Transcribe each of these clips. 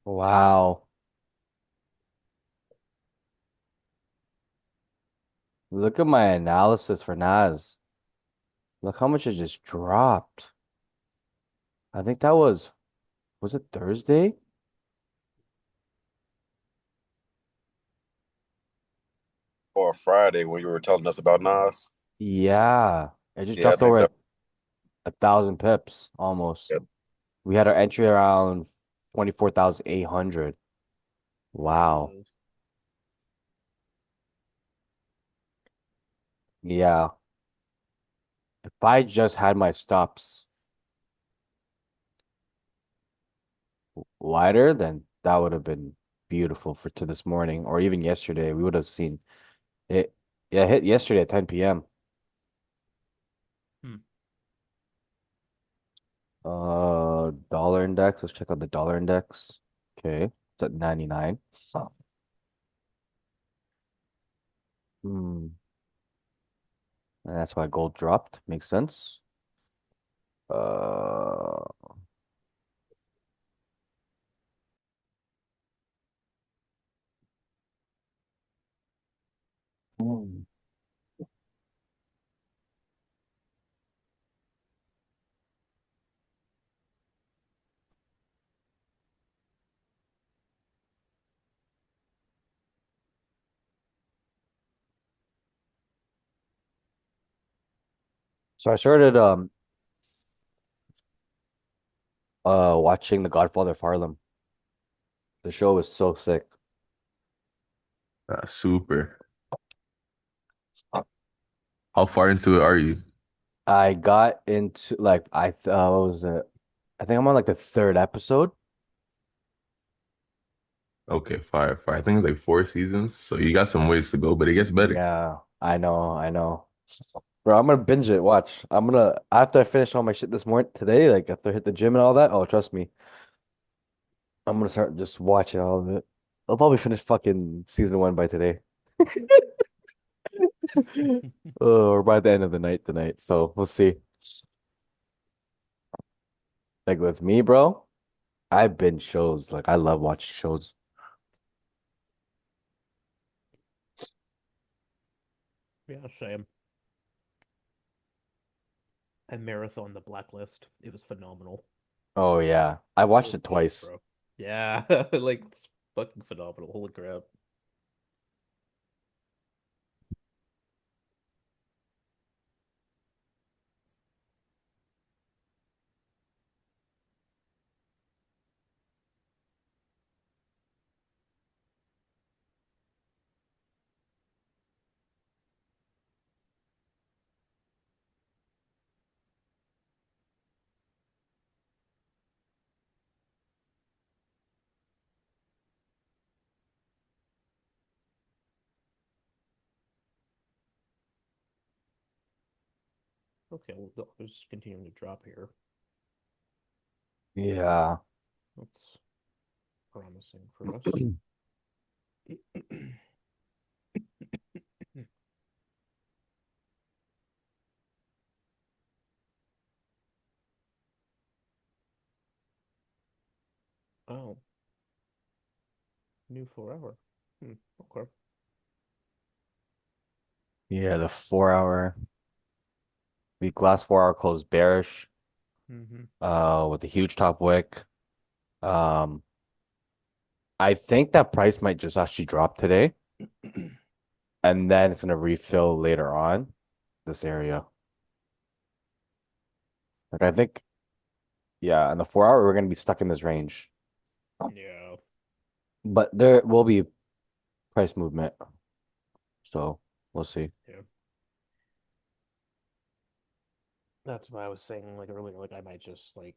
Wow. Look at my analysis for Nas. Look how much it just dropped. I think that was it Thursday? Or Friday when you were telling us about Nas. Yeah. It just Yeah, I dropped think over that. a thousand pips almost. Yeah. We had our entry around 24,800. Wow. Jesus. Yeah. If I just had my stops wider, then that would have been beautiful for to this morning or even yesterday. We would have seen it. Yeah, it hit yesterday at 10 p.m. Hmm. Dollar index. Let's check out the dollar index. Okay, it's at 99. Hmm. And that's why gold dropped. Makes sense. Uh, hmm. So I started watching The Godfather of Harlem. The show is so sick. Super. How far into it are you? I got into like what was it? I think I'm on like the third episode. Okay, fire, fire. I think it's like 4 seasons, so you got some ways to go, but it gets better. Yeah, I know, I know. Bro, I'm gonna binge it. Watch. I'm gonna after I finish all my shit this morning today, like after I hit the gym and all that. Oh, trust me, I'm gonna start just watching all of it. I'll probably finish fucking season one by today. Or by the end of the night tonight. So we'll see. Like with me, bro, I binge shows. Like I love watching shows. Yeah, shame. I marathon the Blacklist. It was phenomenal. Oh yeah. I watched Holy it shit, twice. bro. Yeah, like it's fucking phenomenal. Holy crap. Okay, well, just continuing to drop here. Yeah. That's promising for us. Oh, new forever. Okay. Yeah, the 4 hour week last 4 hour closed bearish, Mm-hmm. with a huge top wick. Um, I think that price might just actually drop today, and then it's gonna refill later on this area. Like I think, yeah, in the 4 hour we're gonna be stuck in this range, Yeah. but there will be price movement, so we'll see. Yeah. That's why I was saying like earlier, like I might just like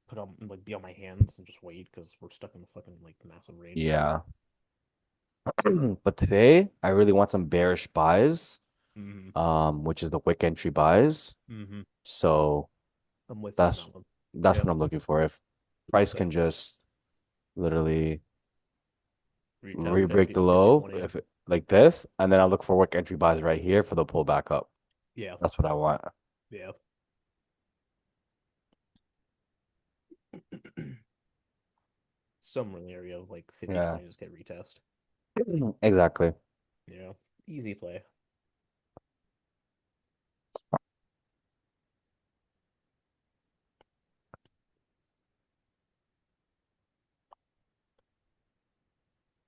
put on like be on my hands and just wait because we're stuck in the fucking like massive range here. Yeah, but today I really want some bearish buys, Mm-hmm. which is the wick entry buys. Mm-hmm. So I'm with you on that's that one. that's Yeah. what I'm looking for. If price can Same. just literally Retest re-break 50, the low, 50-20. if it like this, and then I'll look for wick entry buys right here for the pull back up. Yeah. That's what I want. Yeah. some area of like 50 Yeah, coins get retest. exactly. Yeah, easy play.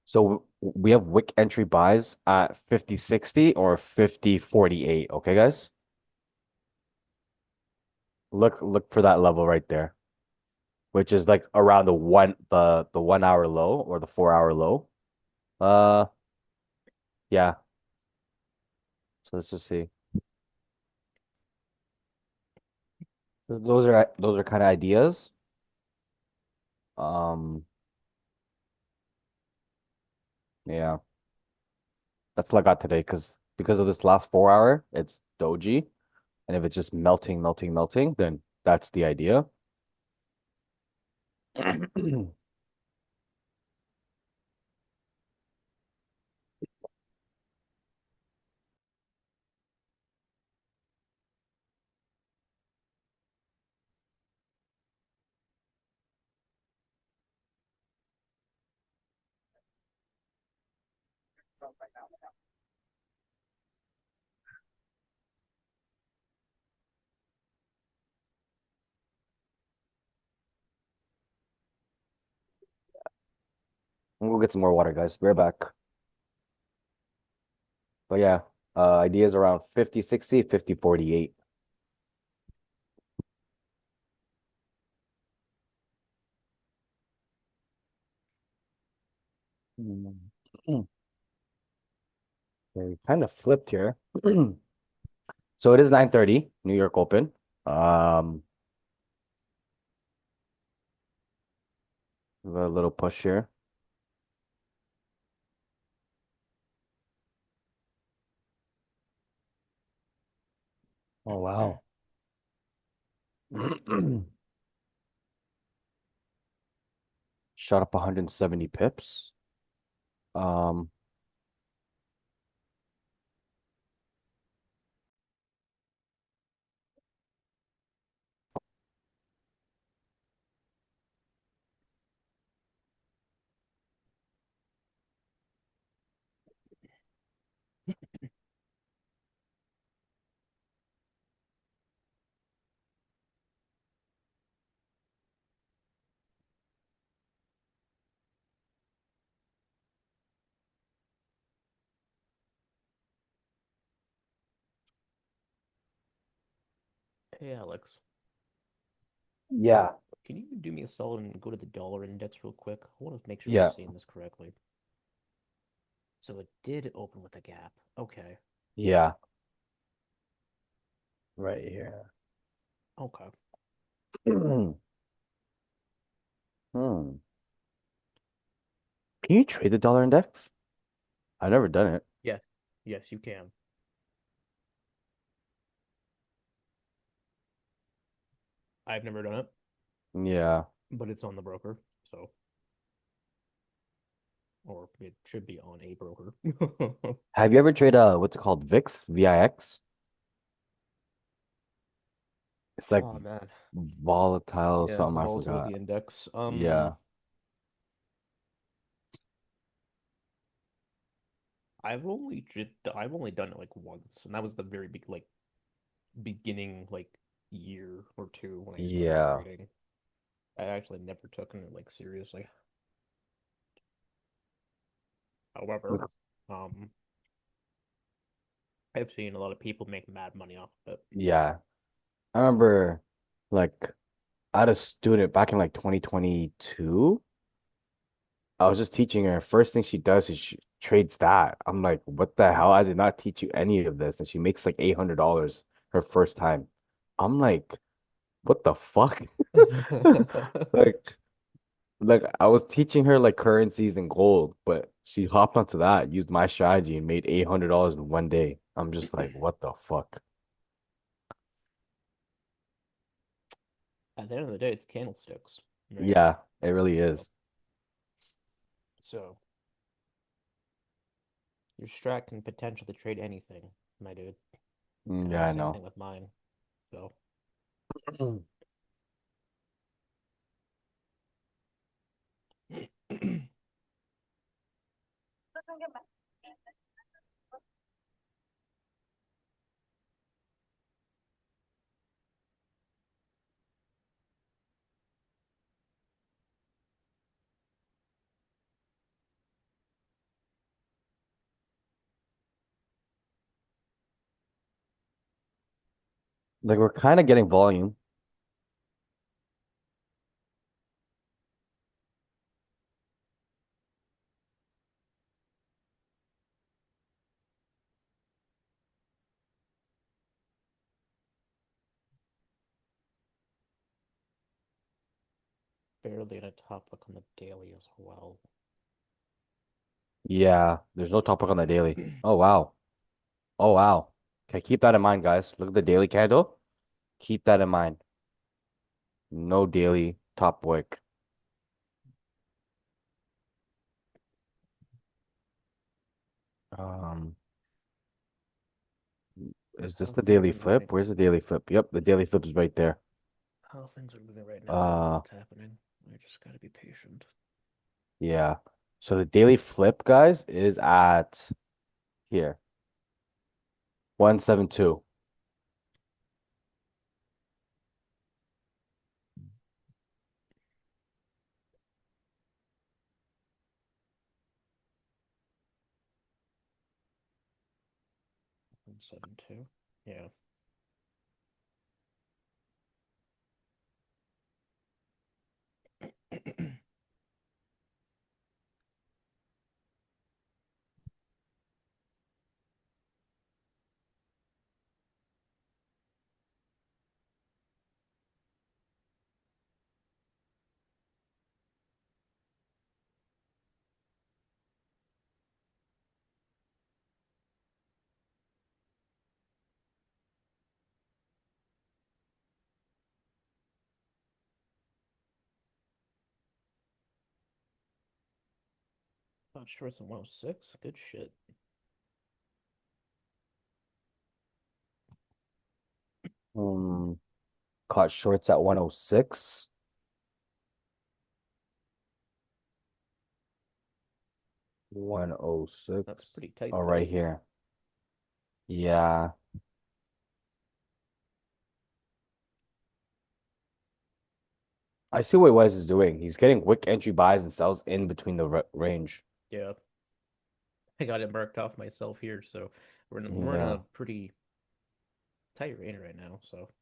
So we have wick entry buys at 50-60 or 50-48. Okay, guys? Look for that level right there, which is like around the 1 hour low or the 4 hour low. Uh yeah. So let's just see. Those are kind of ideas. Um yeah. That's what I got today because of this last 4 hour, it's doji. And if it's just melting, melting, melting, then that's the idea. We'll get some more water, guys. We're back. But yeah, ideas around 50-60, 50-48. Mm. They kind of flipped here. So it is 9:30, New York Open. Um, a little push here. Oh wow. Shot up 170 pips. Um, Hey Alex, yeah, can you do me a solid and go to the dollar index real quick? I want to make sure I'm yeah, seeing this correctly. So it did open with a gap. Okay. yeah. Right here. Okay. Hmm. Can you trade the dollar index? I've never done it. Yeah. Yes, you can. I've never done it, Yeah. but it's on the broker, so or it should be on a broker. Have you ever traded what's it called? VIX? VIX? It's like Oh man. volatile Yeah, something I volatility forgot. index. Yeah. I've only done it like once, and that was the very big like beginning like year or two when I started Yeah. trading. I actually never took it like seriously. However, Look, um, I've seen a lot of people make mad money off of it. yeah. I remember like I had a student back in like 2022. I was just teaching her. First thing she does is she trades that. I'm like, what the hell? I did not teach you any of this. And she makes like $800 her first time. I'm like, what the fuck? Like, like I was teaching her like currencies and gold, but she hopped onto that, used my strategy, and made $800 in 1 day. I'm just like, what the fuck? At the end of the day, it's candlesticks, right? Yeah, it really So, is. so your strat can potentially trade anything, my dude. Yeah, I Same know. thing with mine. So, Like we're kind of getting volume. Barely in a topic on the daily as well. Yeah, there's no topic on the daily. Oh wow. Oh wow. Okay, keep that in mind, guys. Look at the daily candle. Keep that in mind. No daily top wick. Um, is this How the things daily are flip? moving. Where's the daily flip? Yep, the daily flip is right there. How things are moving right now. I don't know Uh, what's happening. I just gotta be patient. yeah. So the daily flip, guys, is at here. 172. 172. Yeah. Not sure it's a 106. Good shit. Hmm. Caught shorts at 106. 106. That's pretty tight Oh, though. right here. Yeah. I see what Wes is doing. He's getting quick entry buys and sells in between the range. Yeah. I got it marked off myself here, so we're in a Yeah. pretty tight range right now. So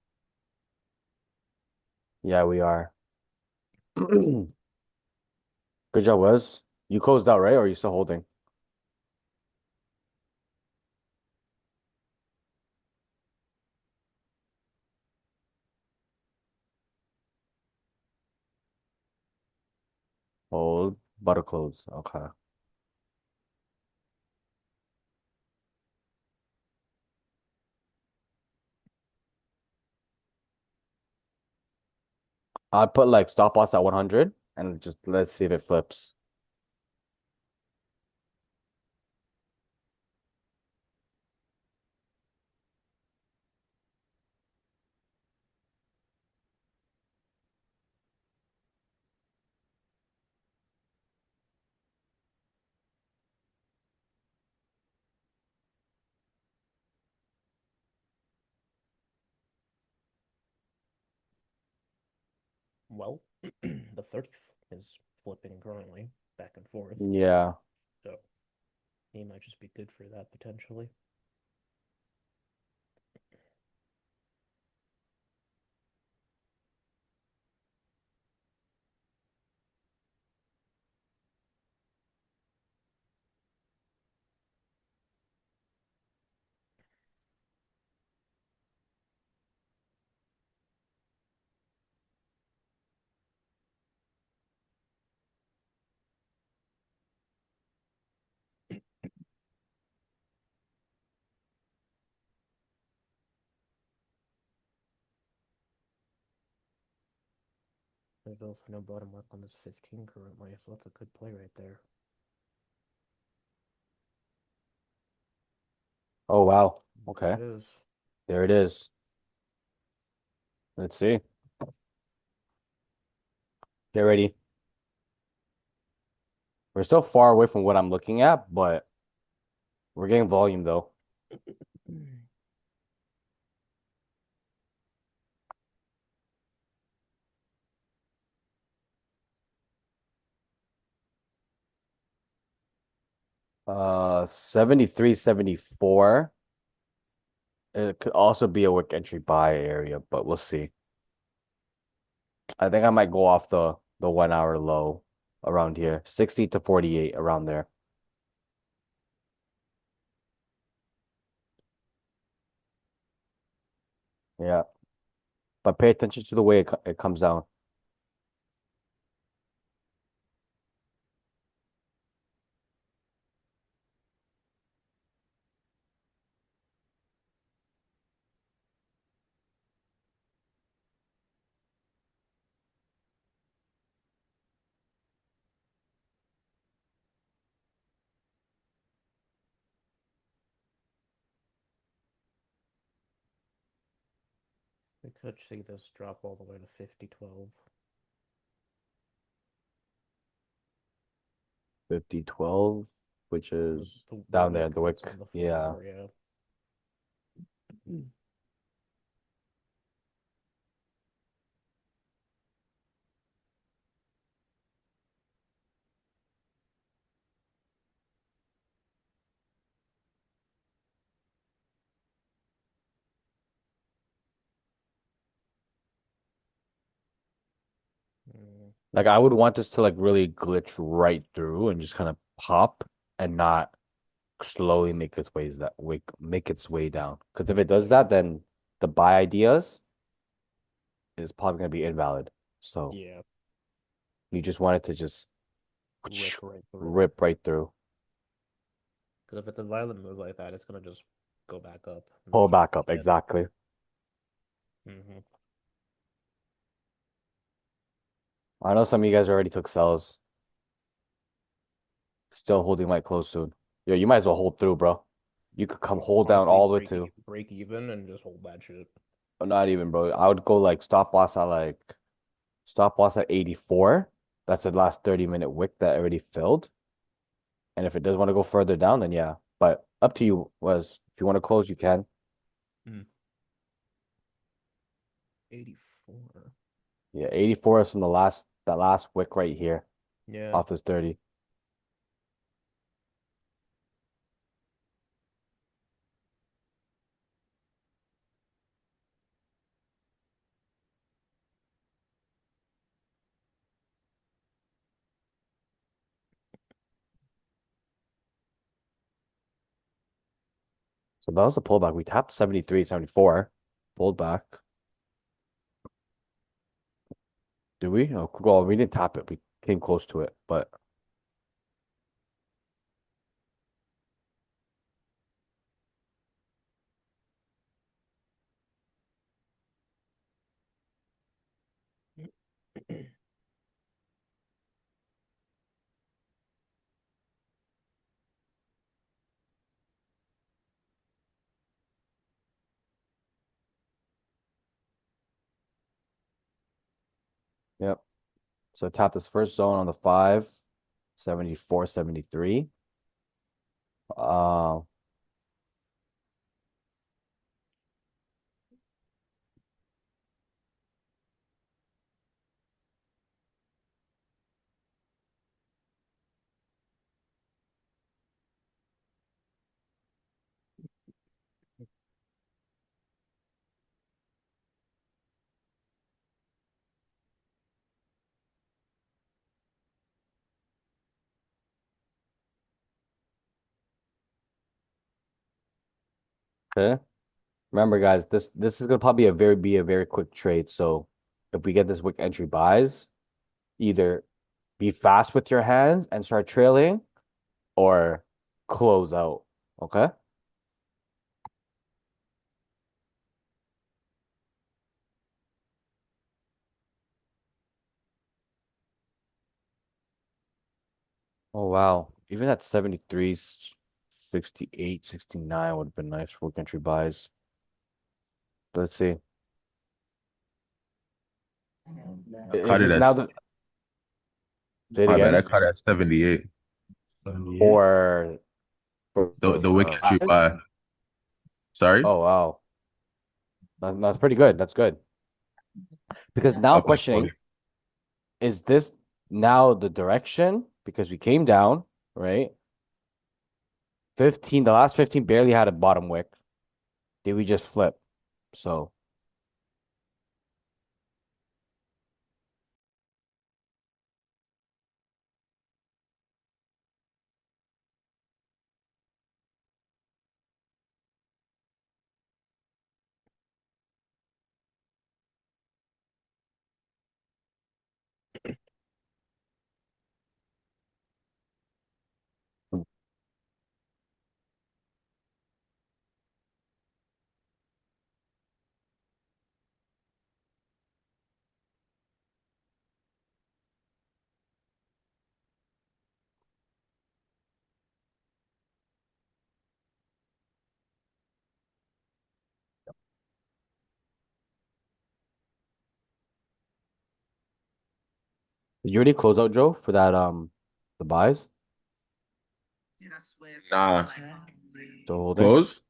Yeah, we are. Good job, Wes. You closed out, right? Or are you still holding? Hold. Butter close. Okay. I'd put like stop loss at 100 and just let's see if it flips. well, the 30 is flipping currently back and forth. Yeah. So he might just be good for that potentially. There's also no bottom mark on this 15 currently, so that's a good play right there. Oh, wow. There Okay. it is. There it is. Let's see. Get ready. We're still far away from what I'm looking at, but We're getting volume though. Uh, 73, 74. It could also be a wick entry buy area, but we'll see. I think I might go off the 1 hour low around here. 60 to 48 around there. Yeah. But pay attention to the way it comes down. We could see this drop all the way to 50-12. 50-12, which The, is the down there, wick the wick. that's on the Yeah. 4 hour, yeah. Mm, Like I would want this to like really glitch right through and just kind of pop and not slowly make its way down. Because if it does yeah. that, then the buy ideas is probably gonna be invalid. So Yeah. you just want it to just Rip right through. rip right through, Because if it's a violent move like that, it's gonna just go back up and pull make you back look up. dead. Exactly. Hmm. I know some of you guys already took sells. Still holding might close soon. Yo, you might as well hold through, bro. You could come hold down Honestly, all the way to, break even and just hold that shit. not even, bro. I would go like stop loss at 84. That's the last 30-minute wick that already filled. And if it does want to go further down, then yeah. But up to you was if you want to close, you can. 84. Yeah, 84 is from the last wick right here Yeah. off this 30. So that was a pullback. We tapped 73, 74. Pulled back. Did we? Oh, well, we didn't tap it. We came close to it, but yep. So tap this first zone on the 5, 74, 73. Uh, okay. Remember, guys, this is gonna probably be a very quick trade. So if we get this wick entry buys, either be fast with your hands and start trailing, or close out. Okay. Oh wow. Even at 73, 68, 69 would have been nice for wick entry buys. Let's see. I Is caught it this now as the say it my bad. again? I caught it at 78. 78. For The wick entry Buys? buy. Sorry? Oh wow, that's pretty good. That's good because now I'm Okay, questioning: is this now the direction? Because we came down, right? 15, the last 15 barely had a bottom wick. Did we just flip? So did you already close out, Joe, for that the buys? Nah, So holding. close?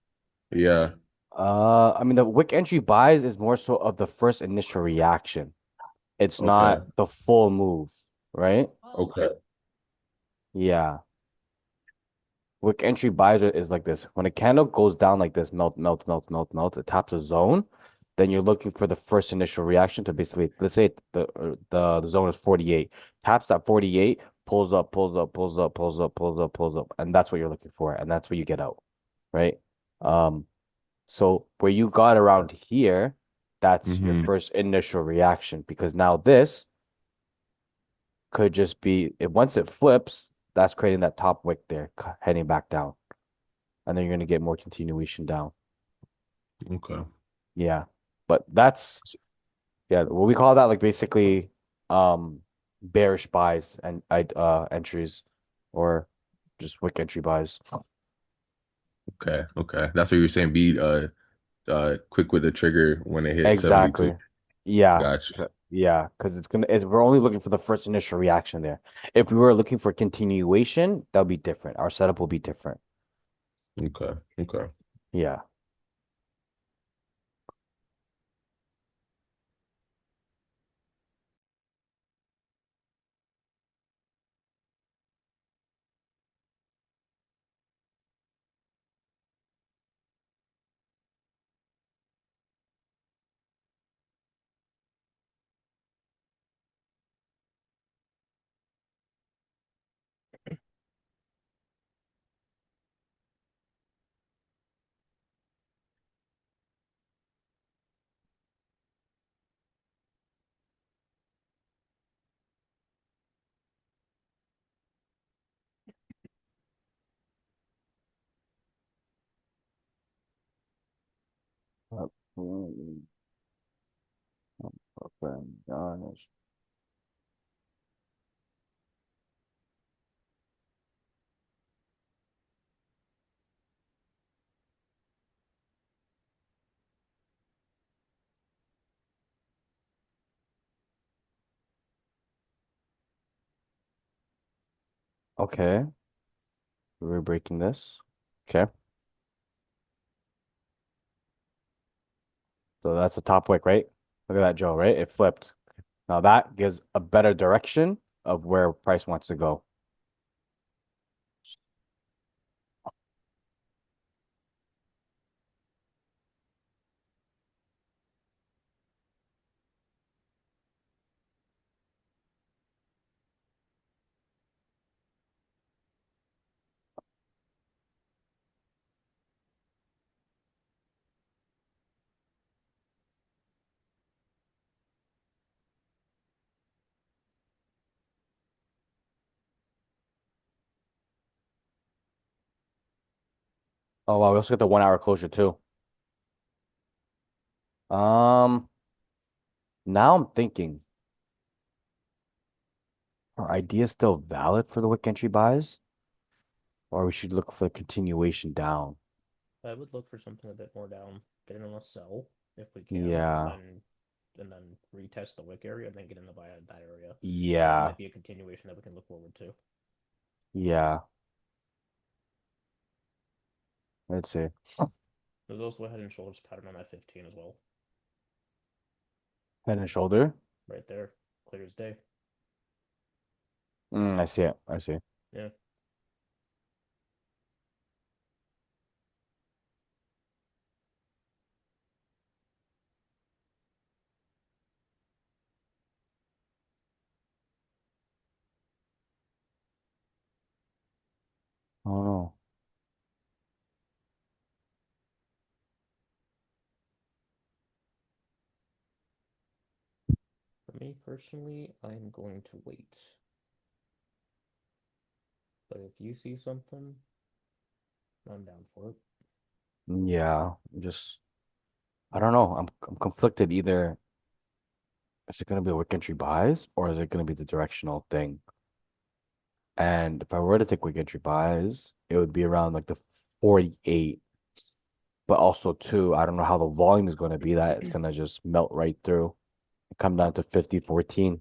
Yeah. I mean the wick entry buys is more so of the first initial reaction. It's Okay. not the full move, right? Okay. Yeah. Wick entry buys is like this. When a candle goes down like this, melt, melt, melt, melt, melt, it taps a zone, then you're looking for the first initial reaction to basically, let's say the zone is 48. Taps that 48, pulls up, pulls up, pulls up, pulls up, pulls up, pulls up, and that's what you're looking for, and that's what you get out, right? Um, so where you got around here, that's your Mm-hmm. first initial reaction because now this could just be once it flips, that's creating that top wick there, heading back down, and then you're gonna get more continuation down. Okay. Yeah, but that's yeah, what we call that like basically bearish buys and entries or just wick entry buys. Okay. Okay. That's what you're saying. Be quick with the trigger when it hits 72. Exactly. Yeah. Gotcha. Yeah, because we're only looking for the first initial reaction there. If we were looking for continuation, that'll be different. Our setup will be different. Okay. Okay. Yeah. Okay. We're breaking this. Okay. So that's the top wick, right? Look at that, Joe, right? It flipped. Now that gives a better direction of where price wants to go. Oh wow, we also got the 1 hour closure too. Um, Now I'm thinking, are ideas still valid for the wick entry buys? Or we should look for a continuation down. I would look for something a bit more down, get in on a sell if we can, Yeah. and then retest the wick area and then get in the buy at that area. That Yeah. might be a continuation that we can look forward to. Yeah. Let's see. There's also a head and shoulders pattern on that 15 as well. Head and shoulder. Right there. Clear as day. I see it. I see. Yeah. Oh no. For me personally, I'm going to wait. But if you see something, I'm down for it. Yeah, just I don't know. I'm conflicted. Either is it gonna be a wick entry buys or is it gonna be the directional thing? And if I were to take wick entry buys, it would be around like the 48. But also too, I don't know how the volume is gonna be that it's gonna just melt right through and come down to 50-14.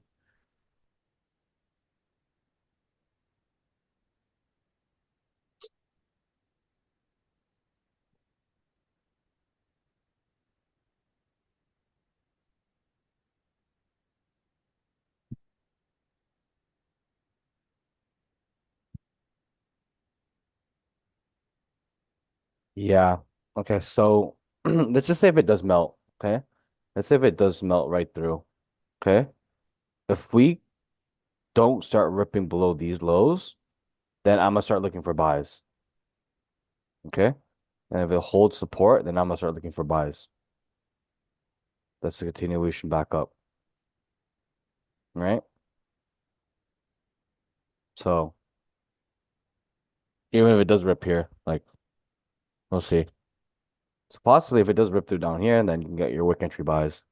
Yeah. Okay, so let's just say if it does melt, okay? Let's say if it does melt right through, okay? If we don't start ripping below these lows, then I'm gonna start looking for buys. Okay. And if it holds support, then I'm gonna start looking for buys. That's the continuation back up. Right? So even if it does rip here, like we'll see. So possibly if it does rip through down here, then you can get your wick entry buys.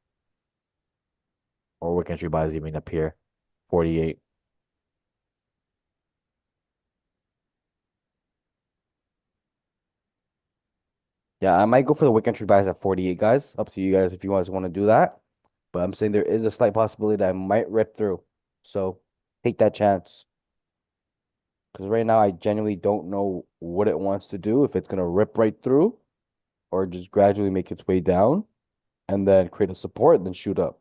Or wick entry buys even up here. 48. Yeah, I might go for the wick entry buys at 48, guys. Up to you guys if you guys want to do that. But I'm saying there is a slight possibility that I might rip through. So take that chance. Because right now I genuinely don't know what it wants to do. If it's gonna rip right through or just gradually make its way down and then create a support and then shoot up.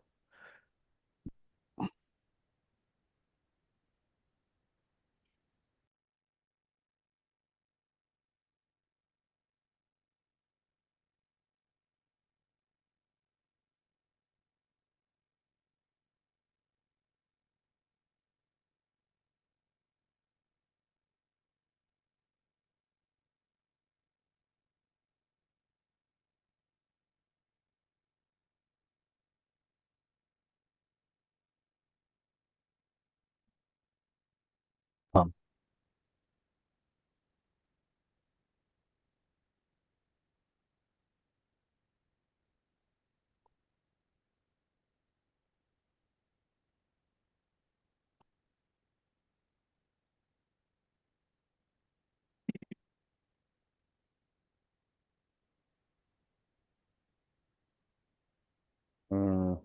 Um, mm,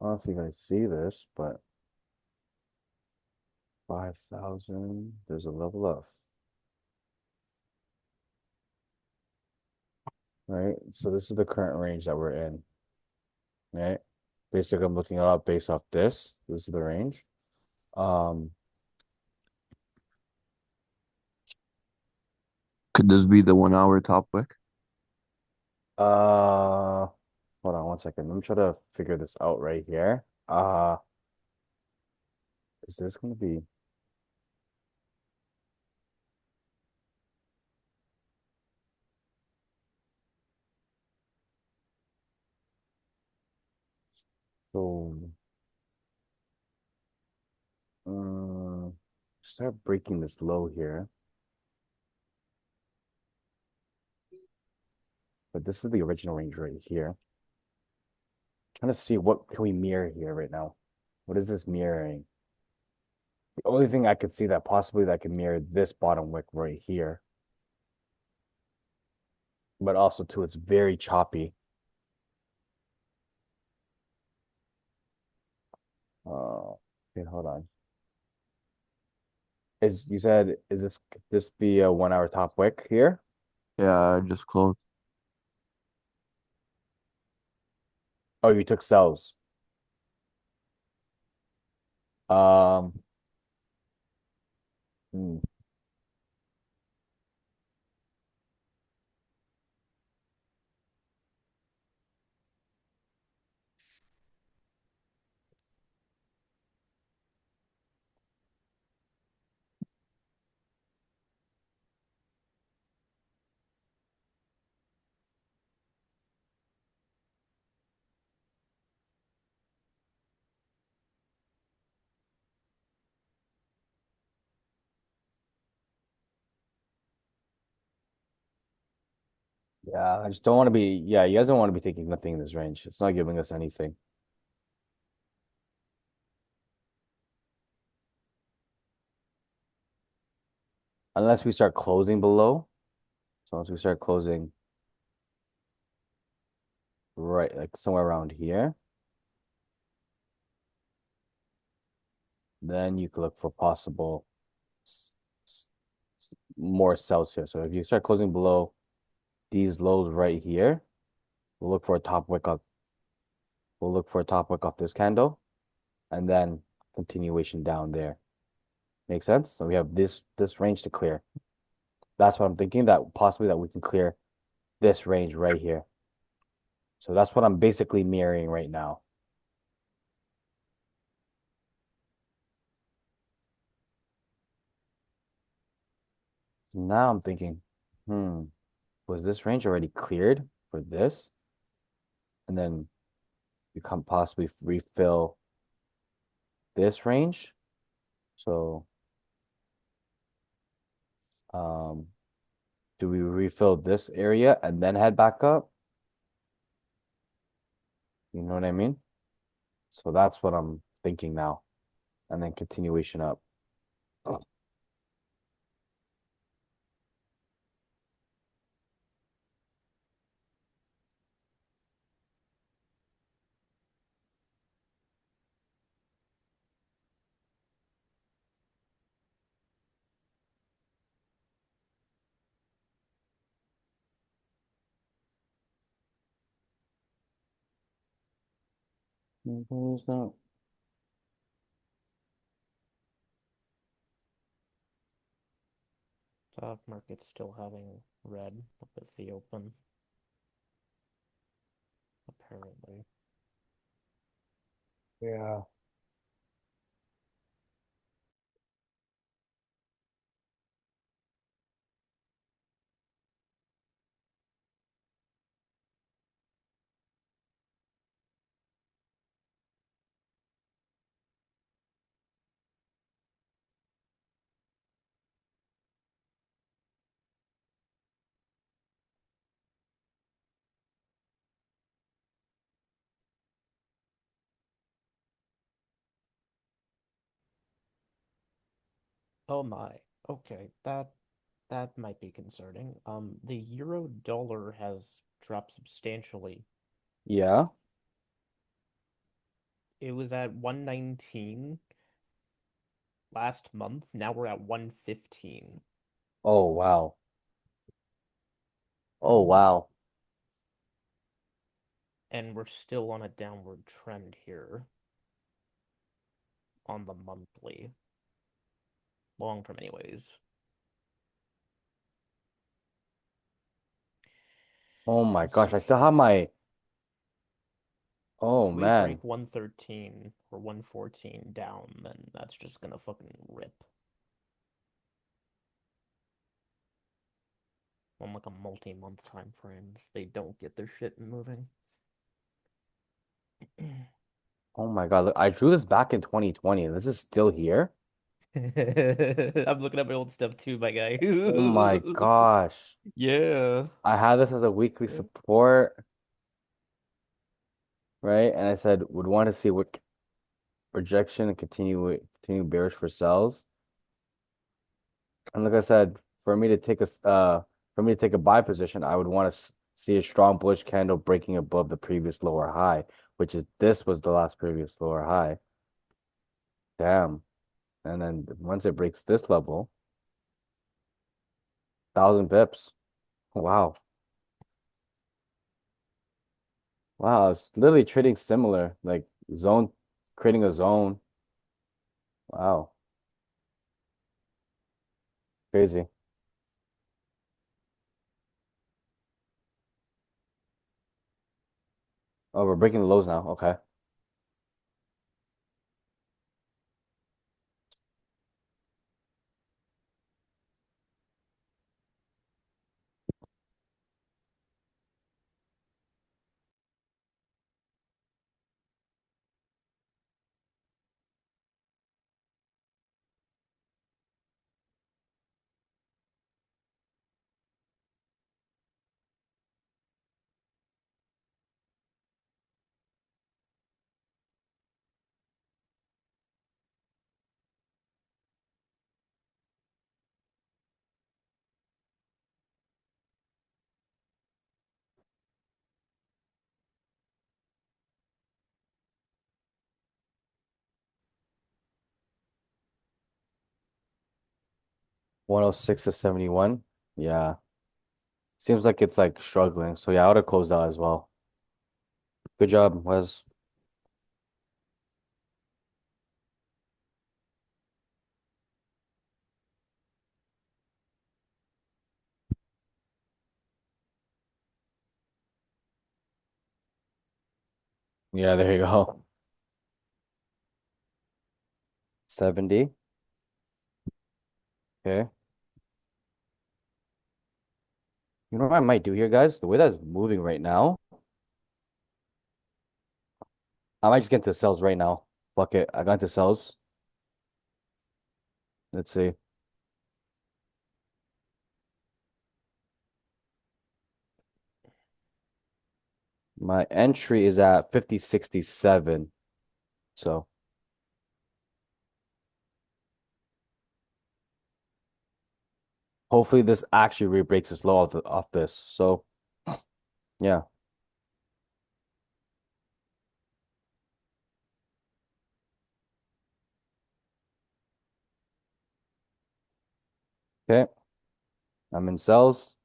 I don't see if I see this, but 5,000, there's a level up, right? So this is the current range that we're in, right? Basically, I'm looking it up based off this. This is the range. Um, Could this be the 1 hour top wick? hold on one second. Let me try to figure this out right here. Is this gonna be so? Um, start breaking this low here. But this is the original range right here. Trying to see what can we mirror here right now. What is this mirroring? The only thing I could see that possibly that can mirror this bottom wick right here. But also too, it's very choppy. Okay, hold on. Is you said is this be a 1 hour top wick here? Yeah, I just closed. Oh, you took sells. Um, hmm. Yeah, I just don't want to be. Yeah, you guys don't want to be taking nothing in this range. It's not giving us anything unless we start closing below. So once we start closing right, like somewhere around here, then you could look for possible s- s- more sells here. So if you start closing below these lows right here, we'll look for a top wick up. We'll look for a top wick off this candle, and then continuation down there. Make sense? So we have this range to clear. That's what I'm thinking, that possibly that we can clear this range right here. So that's what I'm basically mirroring right now. Now I'm thinking, was this range already cleared for this? And then you can possibly refill this range. So um do we refill this area and then head back up? You know what I mean? So that's what I'm thinking now. And then continuation up. Where's that? Stock market's still having red with the open, apparently. Yeah. Oh my. Okay, that might be concerning. The euro dollar has dropped substantially. Yeah. It was at 119 last month. Now we're at 115. Oh wow. Oh wow. And we're still on a downward trend here on the monthly. Long term anyways. Oh my Let's gosh. I see. still have my oh If we man. break 113 or 114 down, then that's just gonna fucking rip on like a multi-month time frame if they don't get their shit moving. Oh my God. Look, I drew this back in 2020 and this is still here. I'm looking at my old stuff too, my guy. Oh my gosh. Yeah. I had this as a weekly Yeah. support, right? And I said would want to see what rejection and continue bearish for sells. And like I said, for me to take a buy position, I would want to see a strong bullish candle breaking above the previous lower high, which is this was the last previous lower high. Damn. And then once it breaks this level, 1,000 pips. Wow. Wow, it's literally trading similar, like zone, creating a zone. Wow, crazy. Oh, we're breaking the lows now. Okay. 106 to 71. Yeah. Seems like it's like struggling. So yeah, I would have closed out as well. Good job, Wes. Yeah, there you go. 70. Okay. You know what I might do here, guys? The way that's moving right now, I might just get into cells right now. Fuck it. I got into cells. Let's see. My entry is at 50.67. So hopefully this actually re-breaks this low off this. So yeah. Okay. I'm in cells.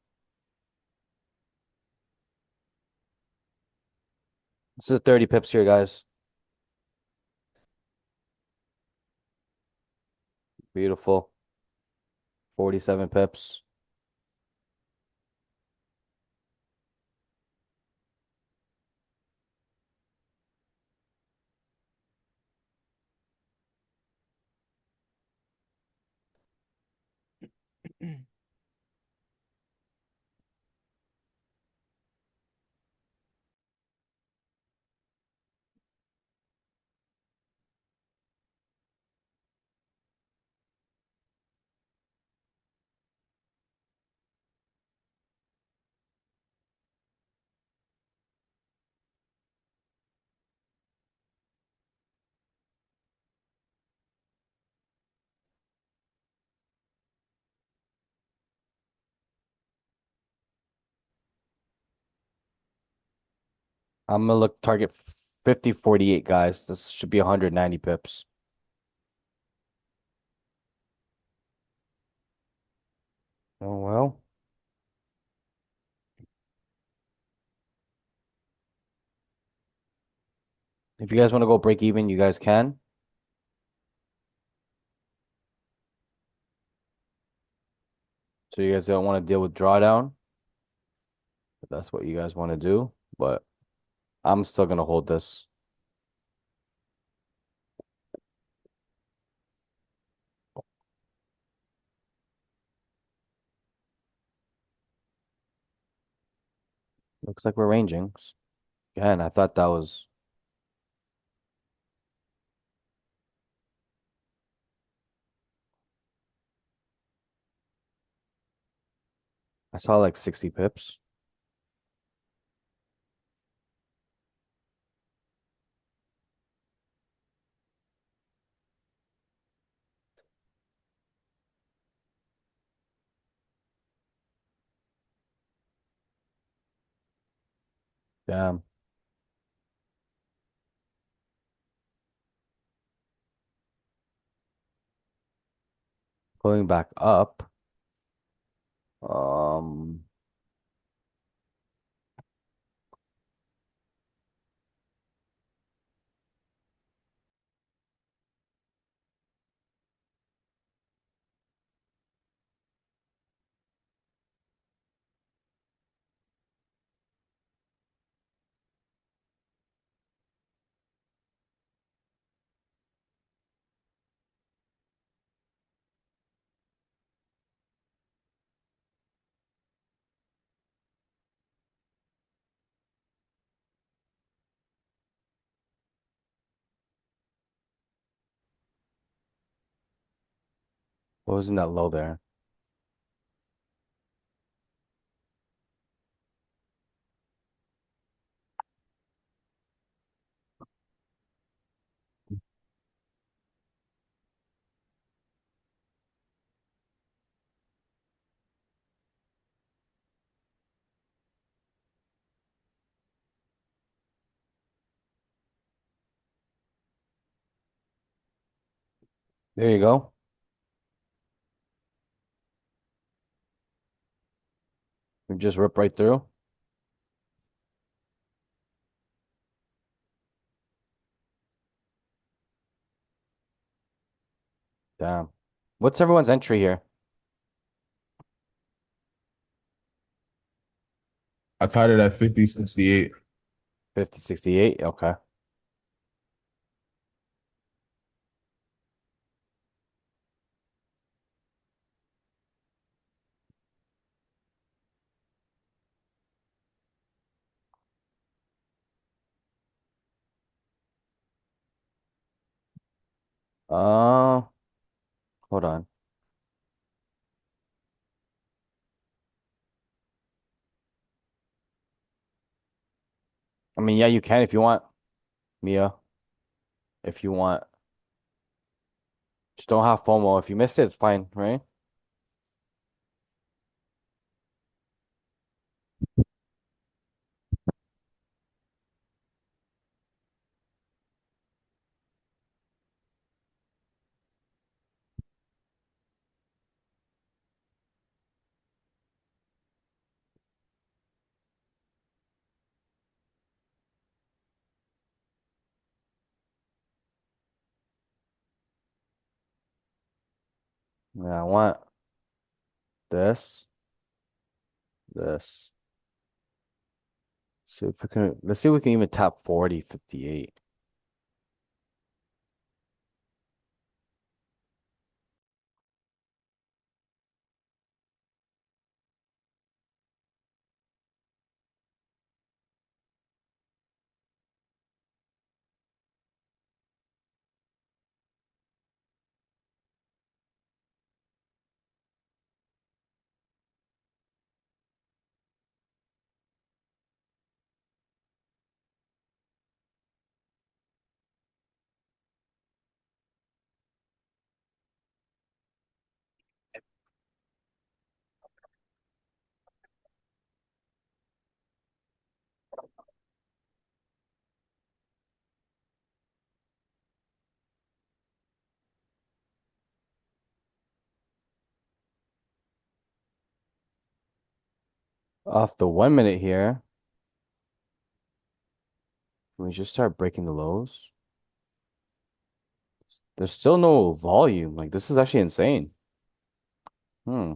This is 30 pips here, guys. Beautiful. 47 pips. I'm gonna look target 50.48, guys. This should be 190 pips. Oh well. If you guys want to go break even, you guys can. So you guys don't want to deal with drawdown. If that's what you guys want to do. But I'm still gonna hold this. Looks like we're ranging. Again, I thought that was I saw like 60 pips. Damn. Pulling back up. Um, what was in that low there? There you go. We just rip right through. Damn. What's everyone's entry here? I caught it at 50.68. 50, 68. Okay. Uh, hold on. I mean, yeah, you can if you want, Mia. If you want. Just don't have FOMO. If you missed it, it's fine, right? Yeah, I want this, this. See if we can, let's see if we can even tap 40, 58. Off the 1 minute here, can we just start breaking the lows? There's still no volume. Like, this is actually insane. Hmm.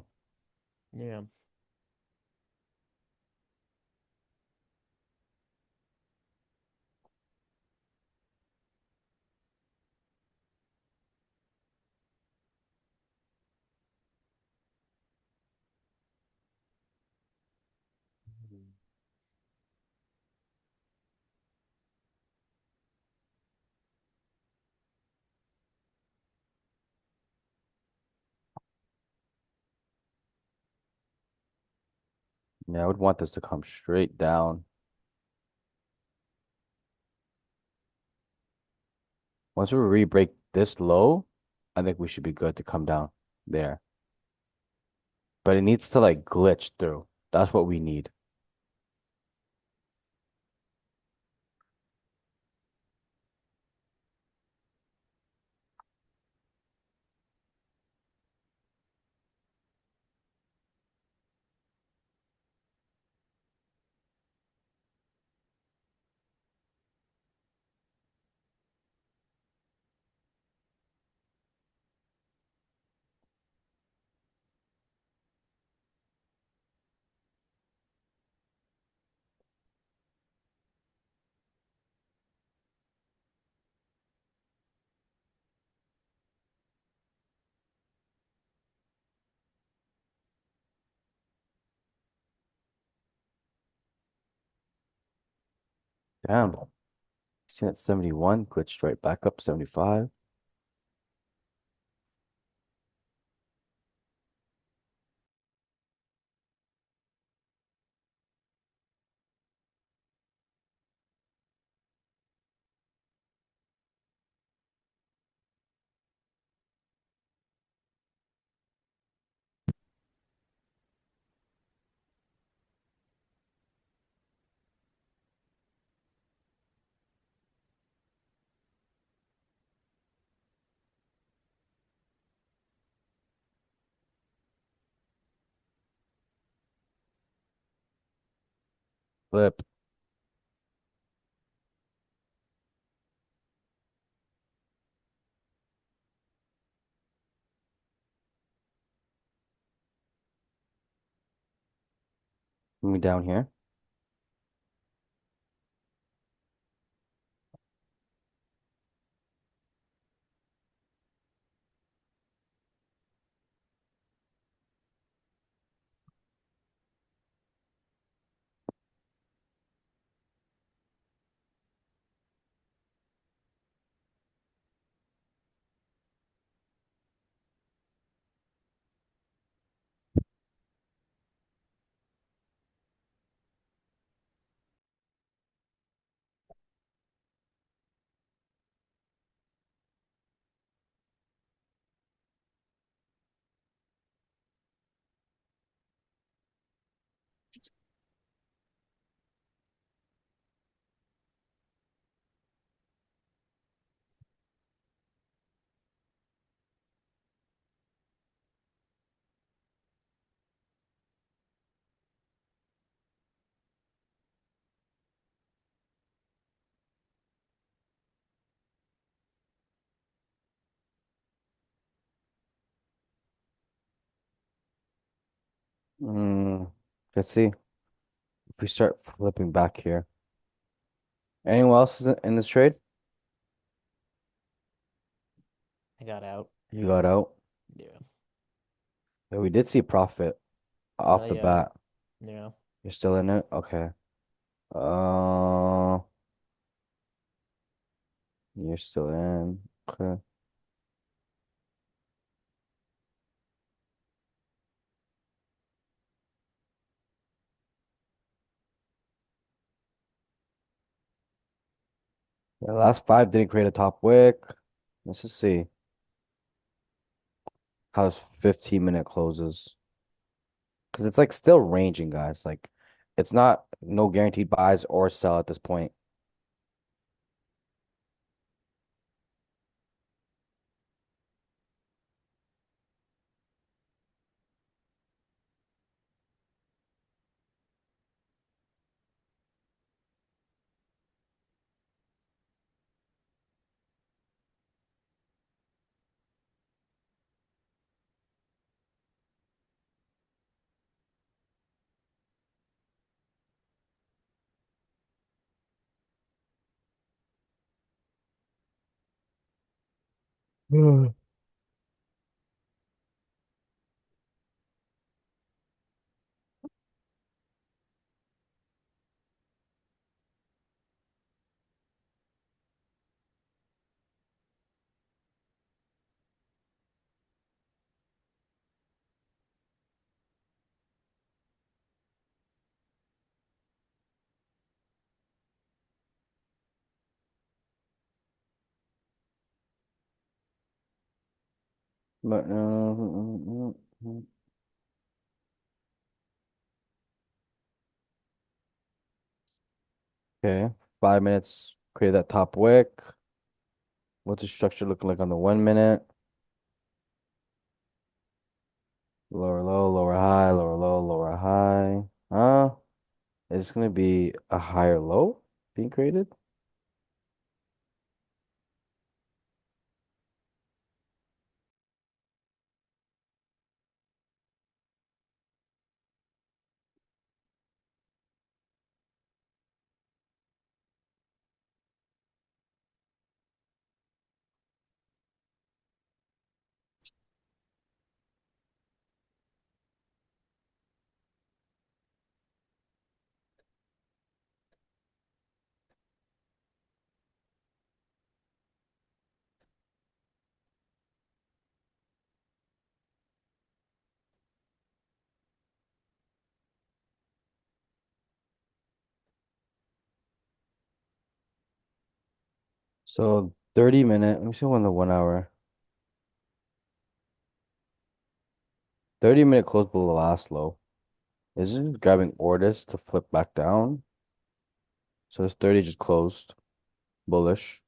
Yeah. Yeah, I would want this to come straight down. Once we re-break this low, I think we should be good to come down there. But it needs to like glitch through. That's what we need. Damn. Seen at 71, glitched right back up 75. Flip. Me down here. Mm, let's see. If we start flipping back here. Anyone else is in this trade? I got out. You got out. Yeah. Yeah, we did see profit off the Yeah. bat. Yeah. You're still in it? Okay. Uh, you're still in. Okay. The last five didn't create a top wick. Let's just see. How's 15-minute closes? Because it's like still ranging, guys. Like it's not no guaranteed buys or sell at this point. Hmm. But okay. 5 minutes. Create that top wick. What's the structure looking like on the 1 minute? Lower low, lower high, lower low, lower high. Is this gonna be a higher low being created? So 30 minute. Let me see when the 1 hour. 30 minute close below the last low. Is it grabbing orders to flip back down? So it's 30 just closed. Bullish.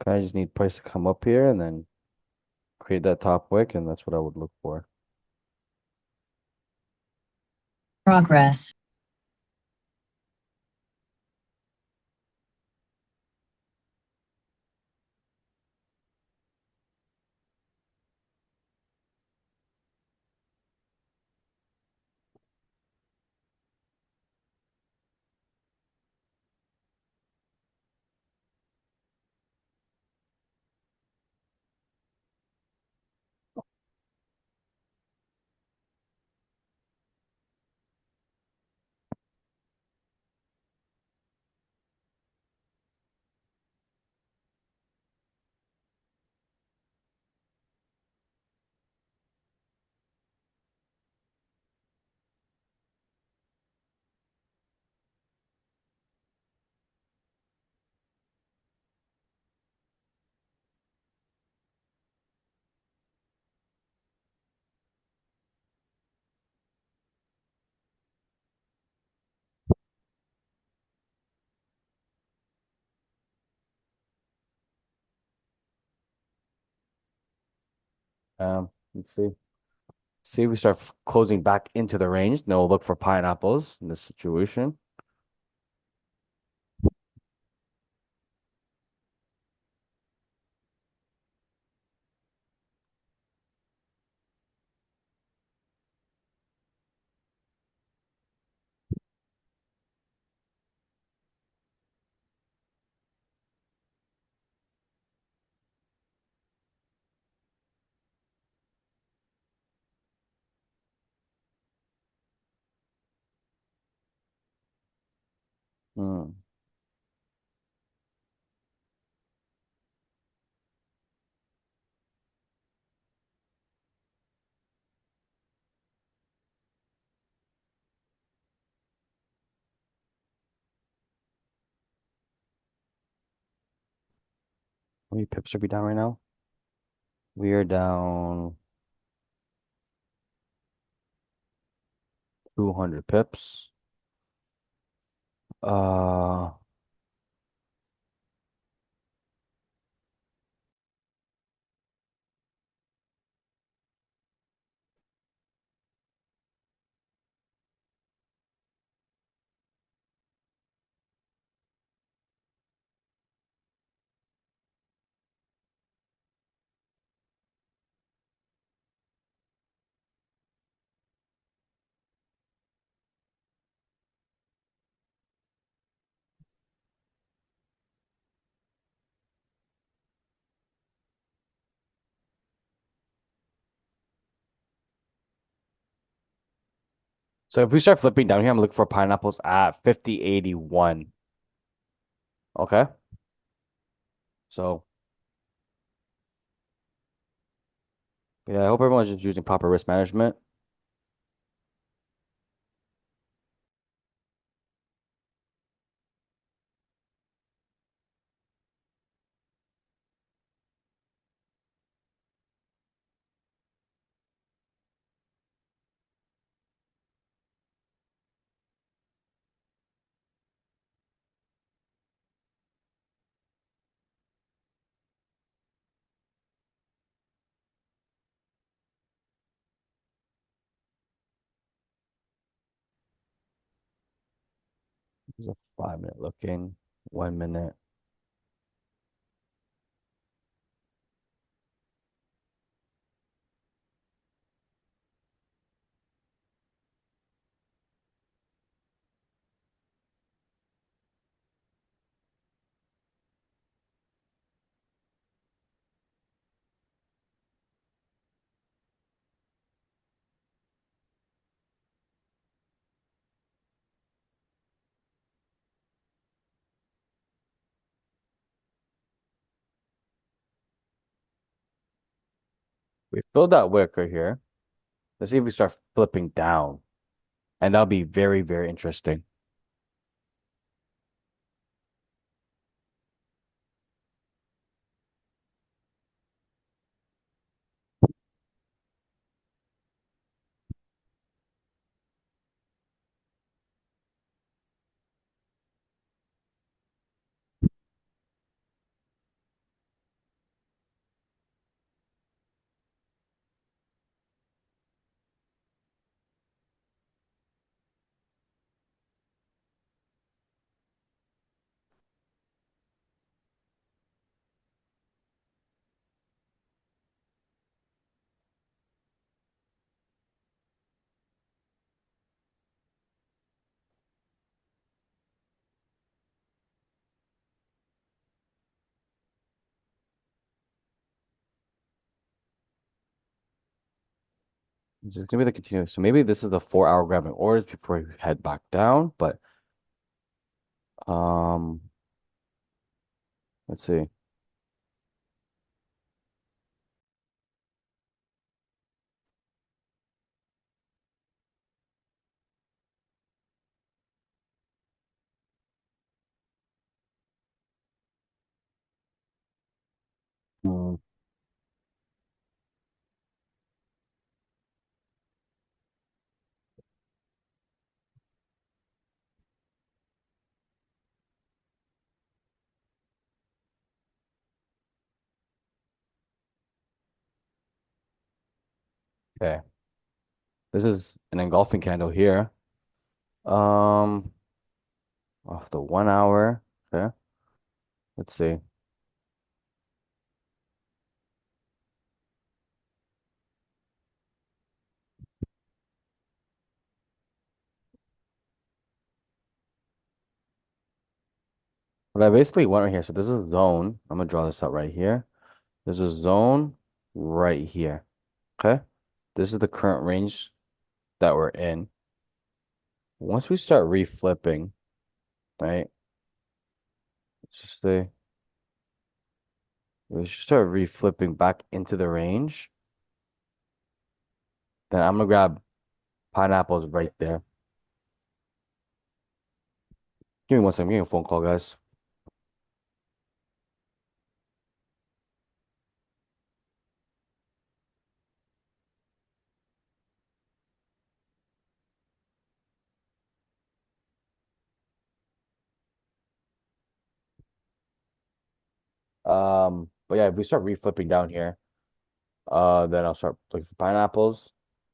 I just need price to come up here and then create that top wick, and that's what I would look for. Progress. Let's see. See if we start closing back into the range. Then we'll look for pineapples in this situation. Hmm. How many pips are we down right now? We are down 200 pips. Uh, so if we start flipping down here, I'm looking for pineapples at 50.81. Okay. So yeah, I hope everyone's just using proper risk management. There's a 5 minute looking, 1 minute. We filled that wick right here. Let's see if we start flipping down. And that'll be very, very interesting. This is gonna be the continuous. So maybe this is the 4 hour grabbing orders before we head back down. But um, let's see. Hmm, okay. This is an engulfing candle here. Um, off the 1 hour. Okay. Let's see. What I basically want right here. So this is a zone. I'm gonna draw this out right here. There's a zone right here. Okay. This is the current range that we're in. Once we start reflipping, right? Let's just say we should start reflipping back into the range. Then I'm gonna grab pineapples right there. Give me one second. I'm getting a phone call, guys. But yeah, if we start reflipping down here, then I'll start looking for pineapples.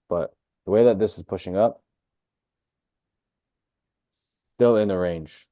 But the way that this is pushing up, still in the range.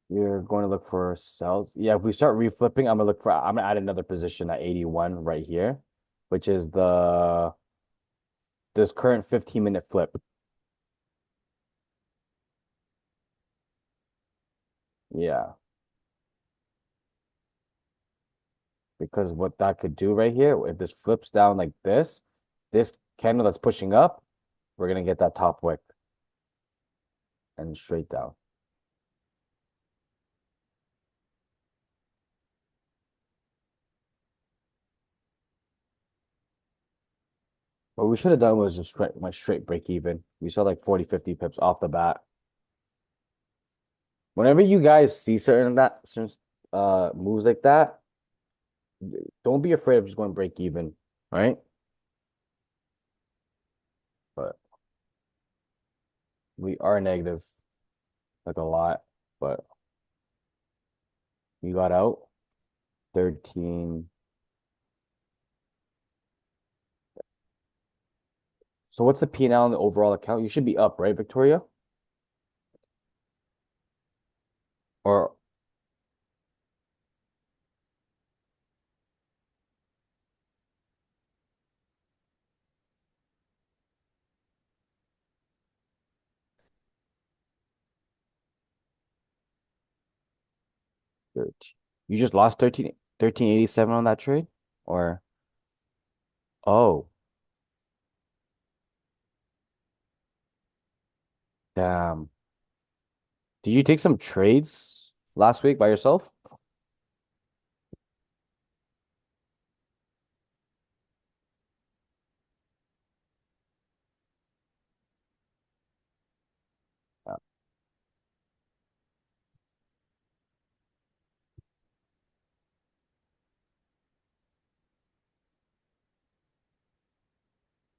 We're going to look for cells. Yeah, if we start reflipping, I'm gonna add another position at 81 right here, which is this current 15-minute flip. Yeah, because what that could do right here, if this flips down like this candle that's pushing up, we're gonna get that top wick and straight down. What we should have done was just straight break even. We saw like 40, 50 pips off the bat. Whenever you guys see certain moves like that, don't be afraid of just going break even, right? But we are negative like a lot, but we got out 13. So what's the P&L in the overall account? You should be up, right, Victoria? Or 13. You just lost 1387 on that trade? Or oh, damn. Did you take some trades last week by yourself?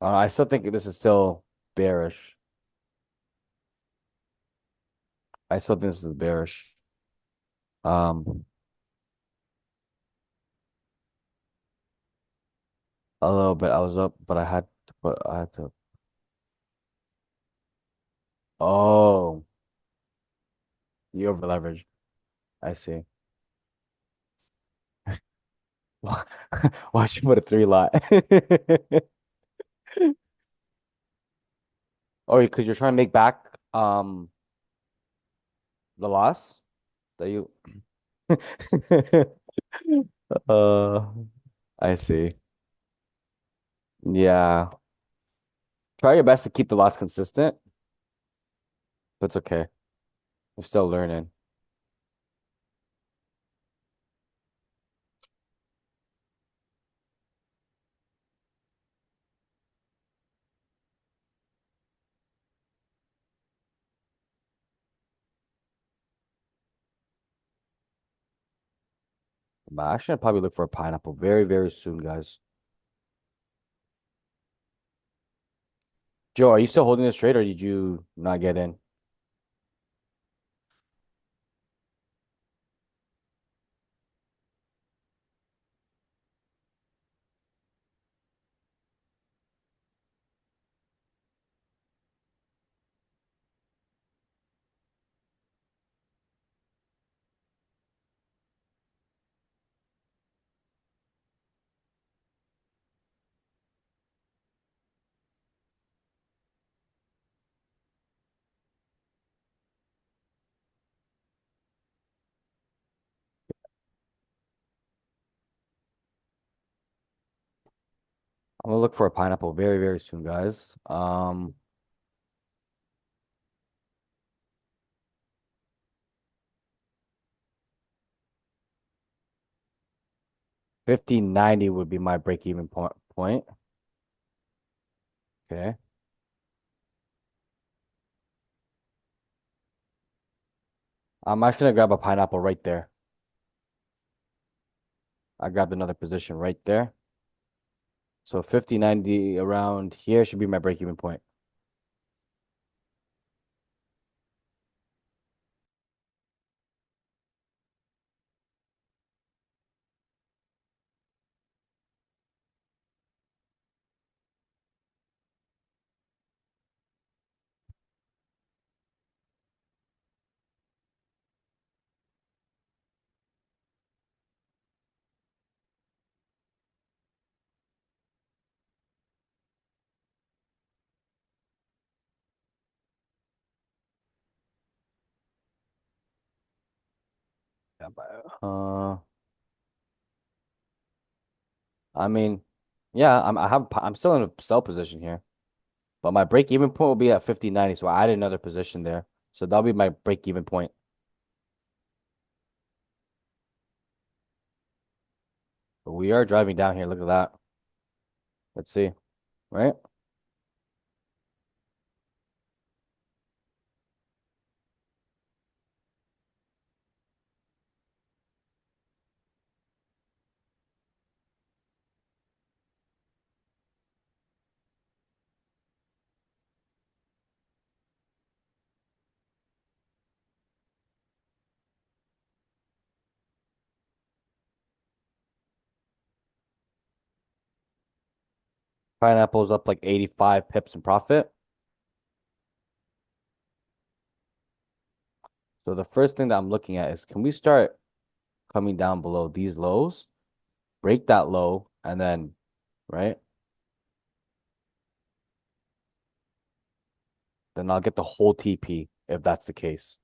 I still think this is still bearish. I still think this is bearish. Um, a little bit. I was up, but I had to. Oh, you over leveraged. I see. Why why'd you put a three lot? Oh, because you're trying to make back the loss that you. Uh, I see. Yeah. Try your best to keep the loss consistent, but it's okay. You're still learning. But I should probably look for a pineapple very, very soon, guys. Joe, are you still holding this trade or did you not get in? I'm gonna look for a pineapple very, very soon, guys. 1590 would be my break-even point. Okay. I'm actually gonna grab a pineapple right there. I grabbed another position right there. So 5090 around here should be my break-even point. Yeah, I mean, yeah, I'm still in a sell position here, but my break-even point will be at 5090. So I added another position there. So that'll be my break-even point. But we are driving down here. Look at that. Let's see. Right? Pineapple's up like 85 pips in profit. So the first thing that I'm looking at is can we start coming down below these lows, break that low, and then, right? Then I'll get the whole TP if that's the case.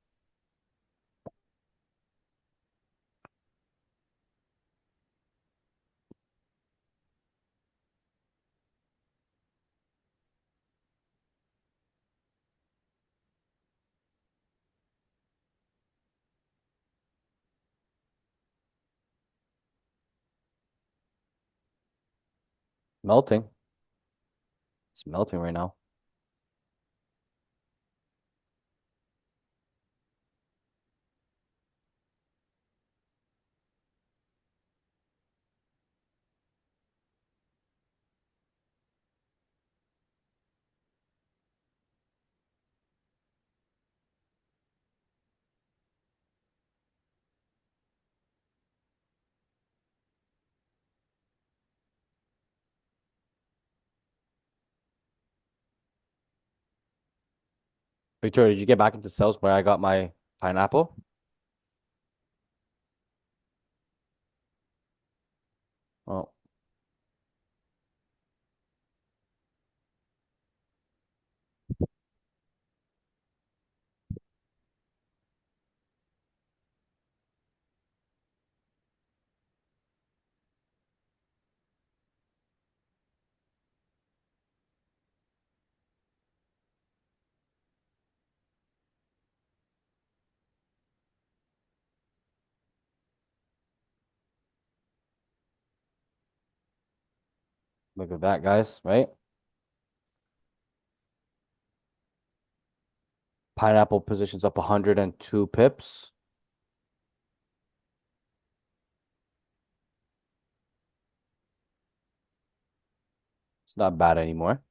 Melting. It's melting right now. Victoria, did you get back into sales where I got my pineapple? Oh, look at that, guys, right? Pineapple positions up 102 pips. It's not bad anymore.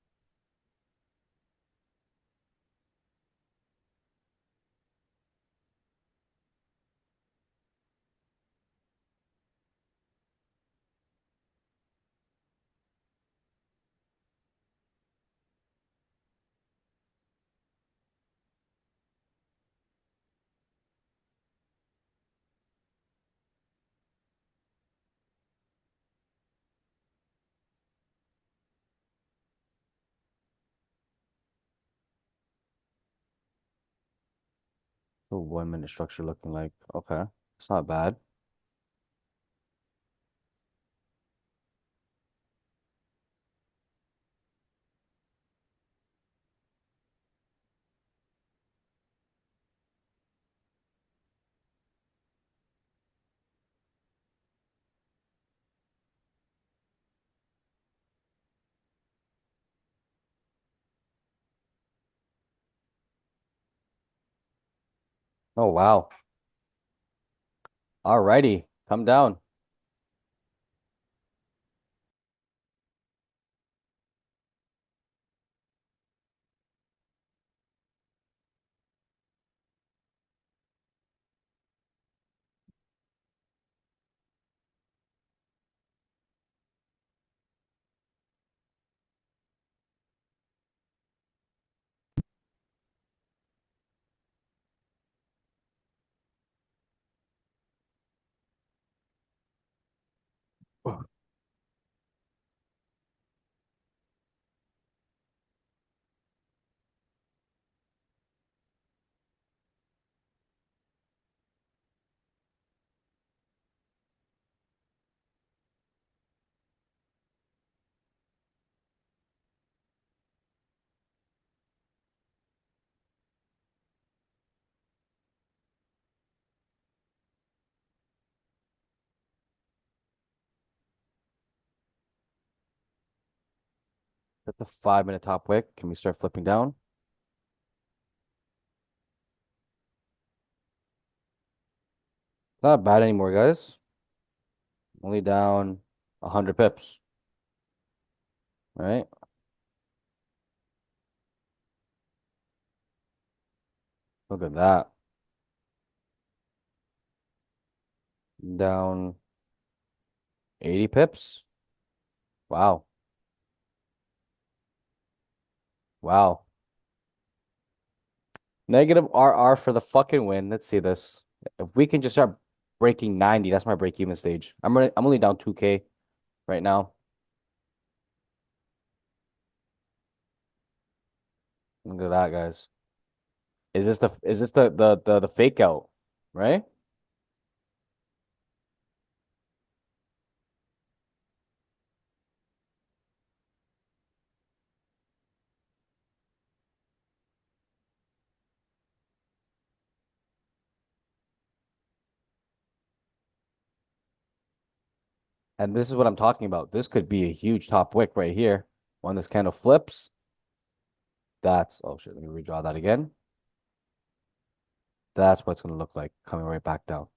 The 1 minute structure looking like okay. It's not bad. Oh wow. Alrighty, come down. At the 5 minute top wick. Can we start flipping down? Not bad anymore, guys. Only down 100 pips. All right. Look at that. Down 80 pips. Wow. Wow. Negative RR for the fucking win. Let's see this. If we can just start breaking 90, that's my break even stage. I'm only down 2K right now. Look at that, guys. Is this the fake out, right? And this is what I'm talking about. This could be a huge top wick right here. When this candle flips, that's, oh shit, let me redraw that again. That's what it's going to look like coming right back down.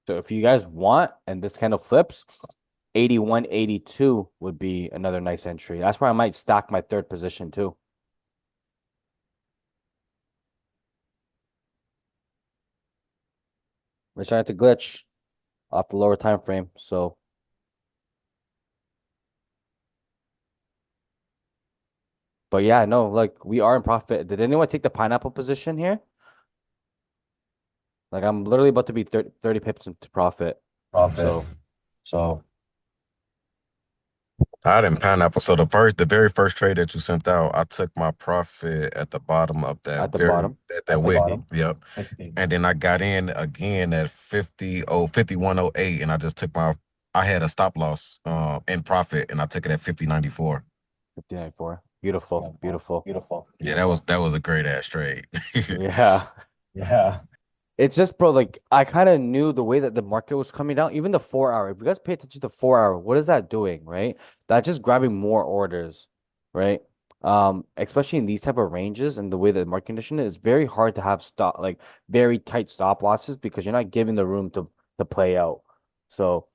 So if you guys want, and this candle flips, 81, 82 would be another nice entry. That's where I might stack my third position too. We're trying to glitch off the lower time frame. So, but yeah, no, like we are in profit. Did anyone take the pineapple position here? Like I'm literally about to be 30 pips into profit. So I didn't pineapple. So the very first trade that you sent out, I took my profit at the bottom of at that the bottom, that wick. 16. Yep. And then I got in again at 51.08, and I just took I had a stop loss in profit, and I took it at 50.94. 50.94. Beautiful, beautiful. Yeah, that was a great ass trade. Yeah. It's just, bro, like I kind of knew the way that the market was coming down, even the 4 hour. If you guys pay attention to 4 hour, what is that doing, right? That's just grabbing more orders, right? Especially in these type of ranges and the way that the market condition is, very hard to have stop like very tight stop losses because you're not giving the room to play out. So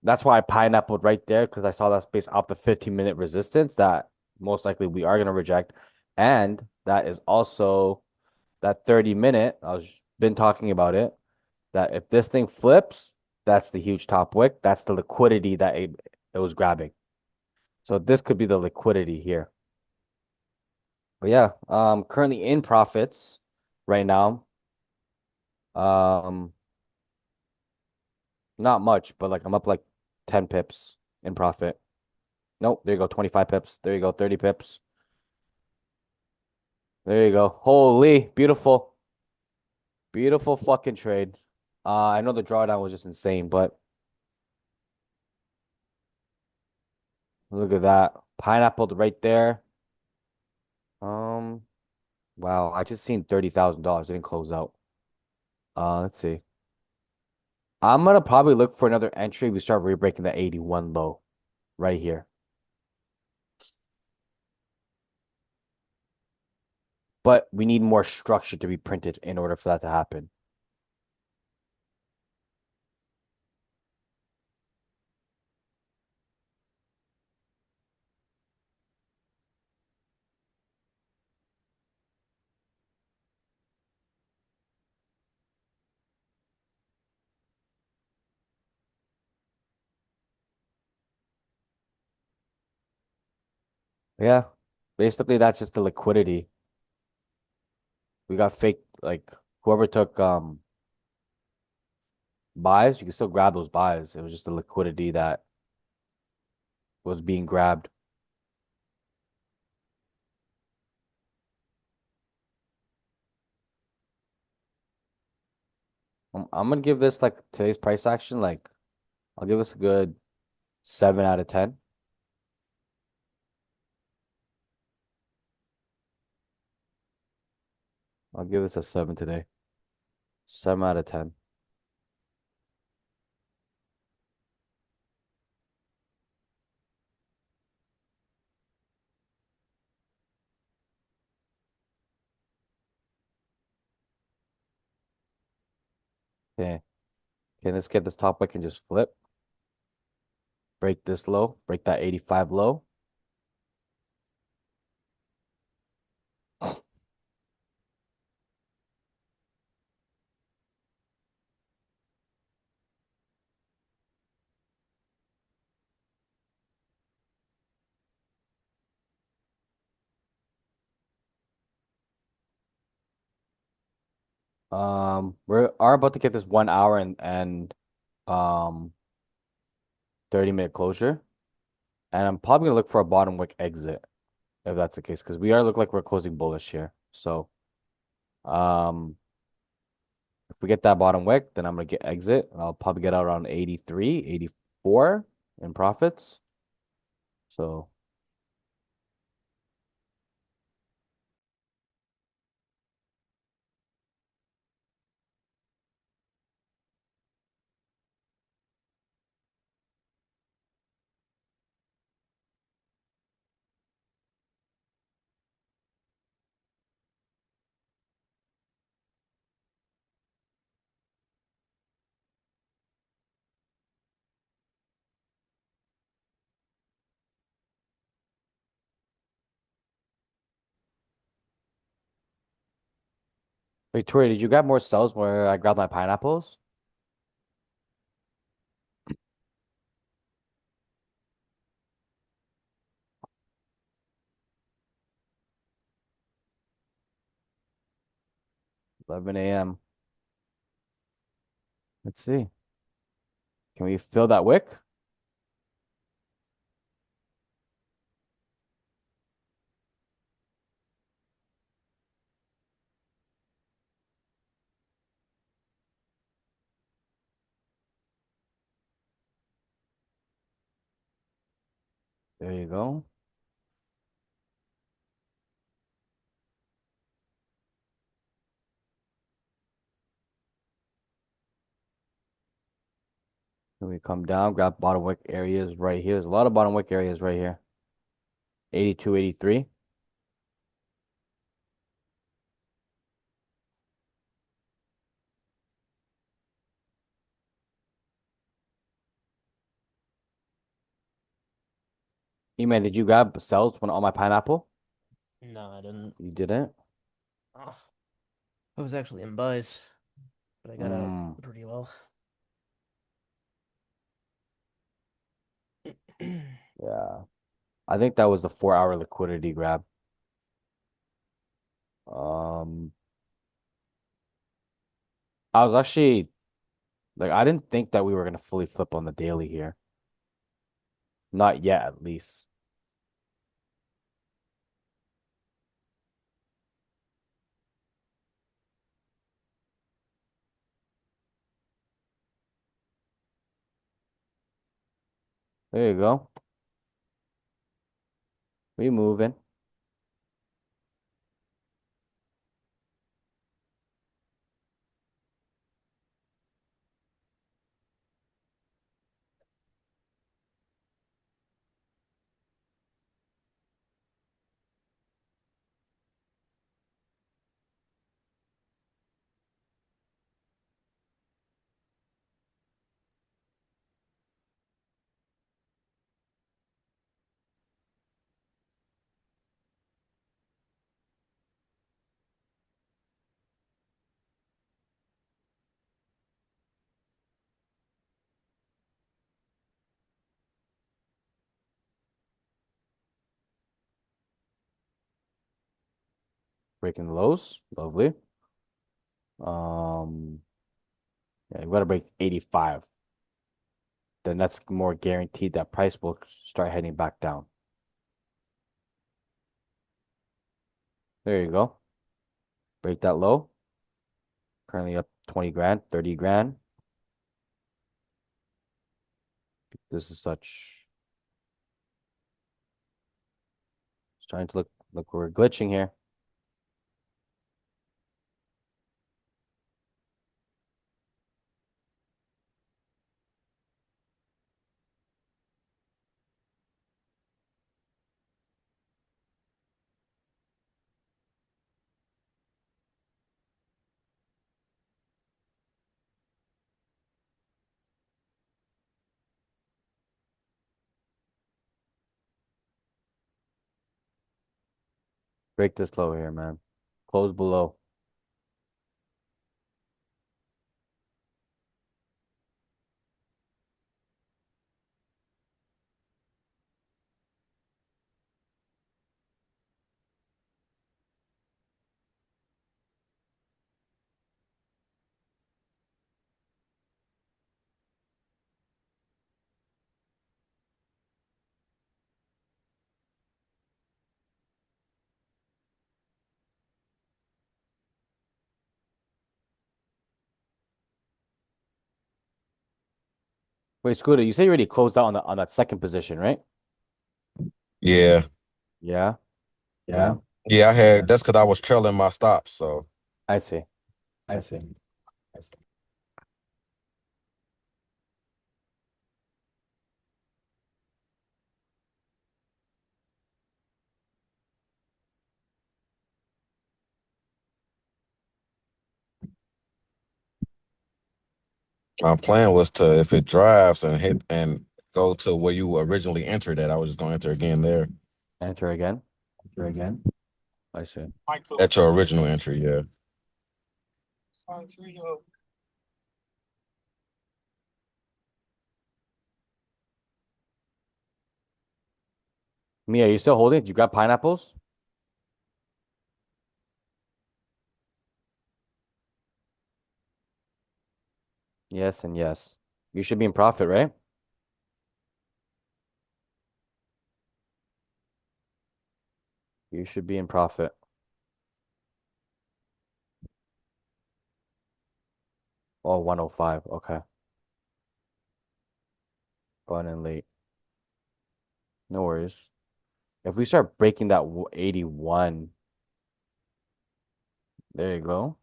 that's why I pineappled right there because I saw that space off the 15-minute resistance that most likely we are gonna reject. And that is also that 30-minute. I was been talking about it. That if this thing flips, that's the huge top wick. That's the liquidity that it was grabbing. So this could be the liquidity here. But yeah, currently in profits right now. Um, not much, but like I'm up like 10 pips in profit. Nope, there you go, 25 pips. There you go, 30 pips. There you go. Holy, beautiful. Beautiful fucking trade. I know the drawdown was just insane, but look at that. Pineapple right there. Um, wow, I just seen $30,000. Didn't close out. Let's see. I'm gonna probably look for another entry. We start re-breaking the 81 low right here. But we need more structure to be printed in order for that to happen. Yeah. Basically, that's just the liquidity. We got fake like whoever took buys, you can still grab those buys. It was just the liquidity that was being grabbed. I'm gonna give this like today's price action, like I'll give this a good 7 out of 10. I'll give this a 7 today. 7 out of 10. Okay. Okay, let's get this top wick and just flip. Break this low, break that 85 low. We are about to get this 1 hour and um 30-minute closure. And I'm probably gonna look for a bottom wick exit. if that's the case, because we are look like we're closing bullish here. So, um, if we get that bottom wick, then I'm gonna get exit, and I'll probably get out around 83, 84 in profits. So Victoria, did you grab more cells where I grabbed my pineapples? Eleven a.m. Let's see. Can we fill that wick? There you go. Then we come down, grab bottom wick areas right here. There's a lot of bottom wick areas right here. 82, 83. E-man, did you grab cells when on my pineapple? No, I didn't. You didn't? Oh, I was actually in buys, but I got out Mm, pretty well. yeah. I think that was the 4 hour liquidity grab. Um, I was actually like, I didn't think that we were gonna fully flip on the daily here. Not yet, at least. There you go. We moving. Breaking the lows. Lovely. Um, yeah, we gotta break 85. Then that's more guaranteed that price will start heading back down. There you go. Break that low. Currently up 20 grand, 30 grand. This is such. It's trying to look we're glitching here. Break this low here, man. Close below. Wait, Scooter, you said you already closed out on that second position, right? Yeah. Yeah. Yeah. Yeah, I had that's because I was trailing my stops. So I see. I see. my plan was to if it drives and hit and go to where you originally entered at, I was just gonna enter again there. Enter again. Here again. I see. At your original entry, yeah. Mia, you still holding? Did you grab pineapples? Yes and yes. You should be in profit, right? You should be in profit. Oh, 105. Okay. Going in late. No worries. If we start breaking that 81, there you go.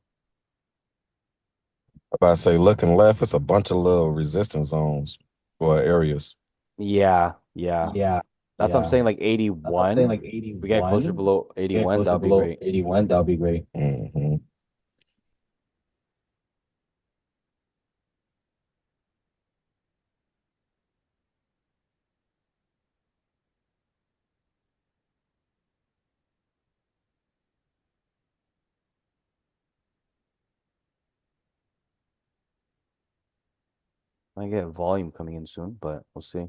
About to say looking left, it's a bunch of little resistance zones or areas. Yeah, yeah. Yeah. That's what I'm Yeah. saying. Like That's what I'm saying. 81. Like We get closer 81. below Get 81, closer that'll be below great. 81. That'll be great. Mm-hmm. I get volume coming in soon, but we'll see.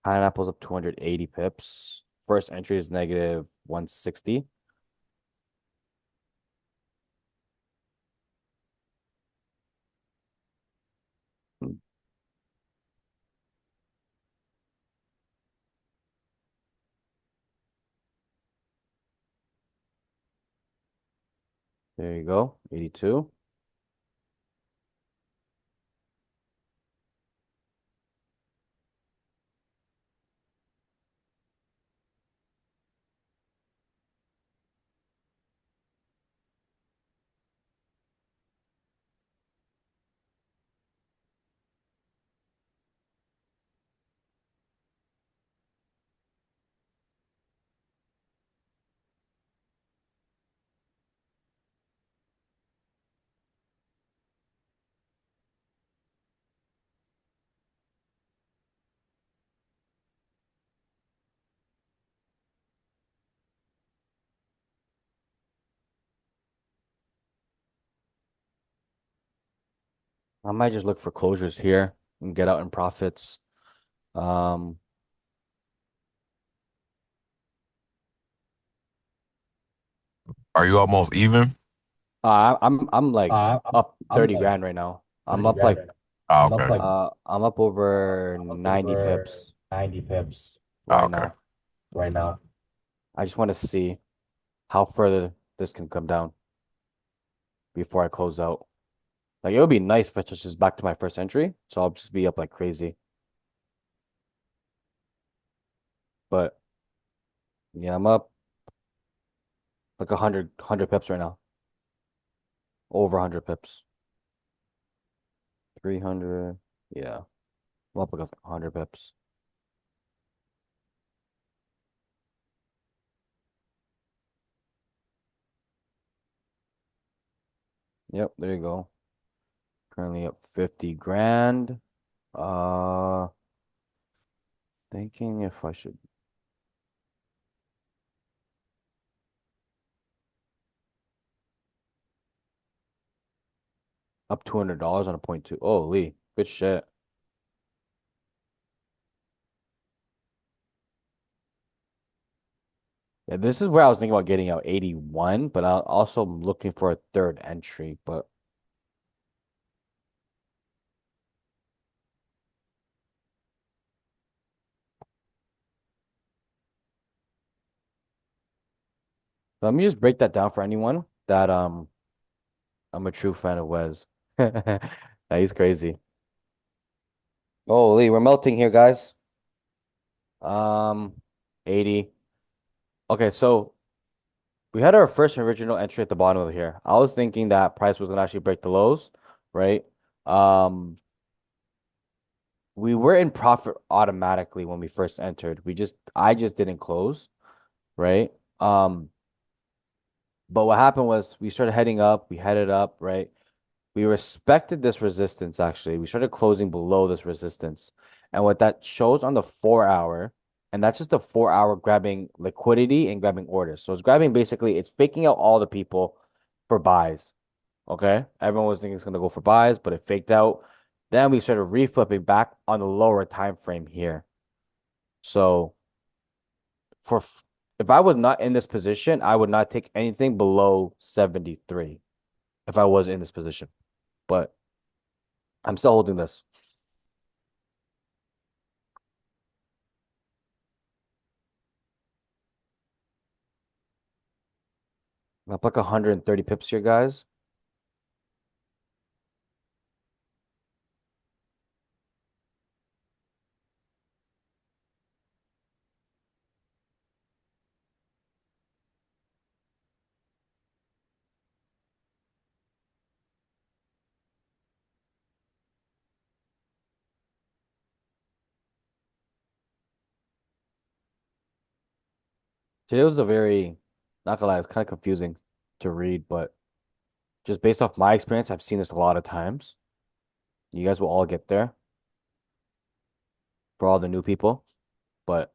Pineapple's up 280 pips. First entry is negative 160. There you go. 82. I might just look for closures here and get out in profits. Um, Are you almost even? I'm like up I'm 30 like grand right now. I'm 30 up grand like right now. Oh, I'm up okay. like I'm up over I'm up 90 over pips 90 pips Oh, right okay. now. right now. I just want to see how further this can come down before I close out. Like it would be nice if I just back to my first entry, so I'll just be up like crazy. But yeah, I'm up like 100 pips right now. Over 100 pips. 300. Yeah. I'm up like 100 pips. Yep, there you go. Currently up 50 grand. Uh, thinking if I should up $200 on a point two. Holy, good shit. Yeah, this is where I was thinking about getting out 81, but I also am looking for a third entry. But Let me just break that down for anyone that I'm a true fan of Wes. Yeah, he's crazy. Holy, we're melting here, guys. Um, 80. Okay, so we had our first original entry at the bottom of here. I was thinking that price was gonna actually break the lows, right? Um, we were in profit automatically when we first entered. I just didn't close, right? Um, but what happened was we started heading up, we headed up, right? We respected this resistance actually. We started closing below this resistance. And what that shows on the 4 hour, and that's just the 4 hour grabbing liquidity and grabbing orders. So it's grabbing basically, it's faking out all the people for buys. Okay. Everyone was thinking it's gonna go for buys, but it faked out. Then we started reflipping back on the lower time frame here. So for if I was not in this position, I would not take anything below 73 if I was in this position. But I'm still holding this. Up like 130 pips here, guys. Today was a very, not gonna lie, it's kind of confusing to read, but just based off my experience, I've seen this a lot of times. You guys will all get there for all the new people, but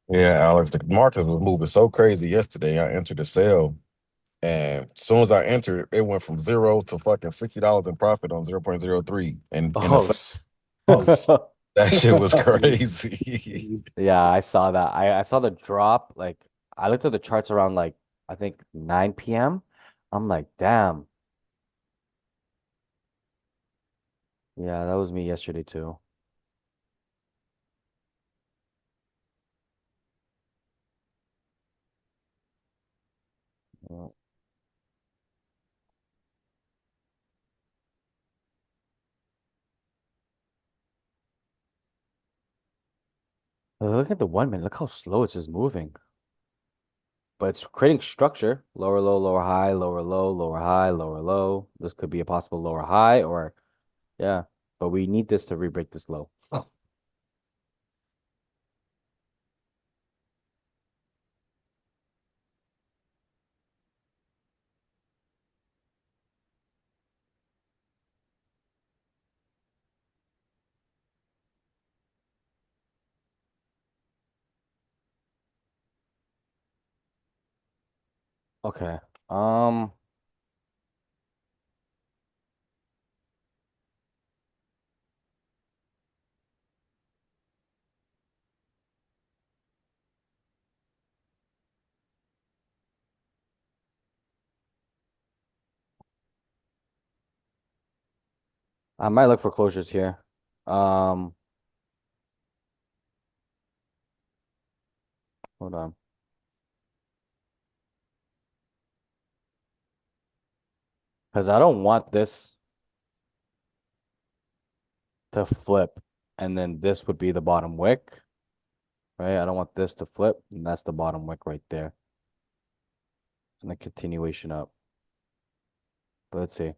Yeah, Alex, the market was moving so crazy yesterday. I entered the sale, and as soon as I entered, it went from zero to fucking $60 in profit on 0.03. And in a oh, second, that shit was crazy. yeah, I saw that. I saw the drop. Like I looked at the charts around like I think 9 p.m. I'm like, damn. Yeah, that was me yesterday too. Yeah. Look at the 1 minute. Look how slow it's just moving. But it's creating structure. Lower low, lower high, lower low, lower high, lower low. This could be a possible lower high or yeah. But we need this to re-break this low. Okay. Um, I might look for closures here. Um, hold on. Because I don't want this to flip and then this would be the bottom wick, right? I don't want this to flip and that's the bottom wick right there. And a continuation up. But let's see.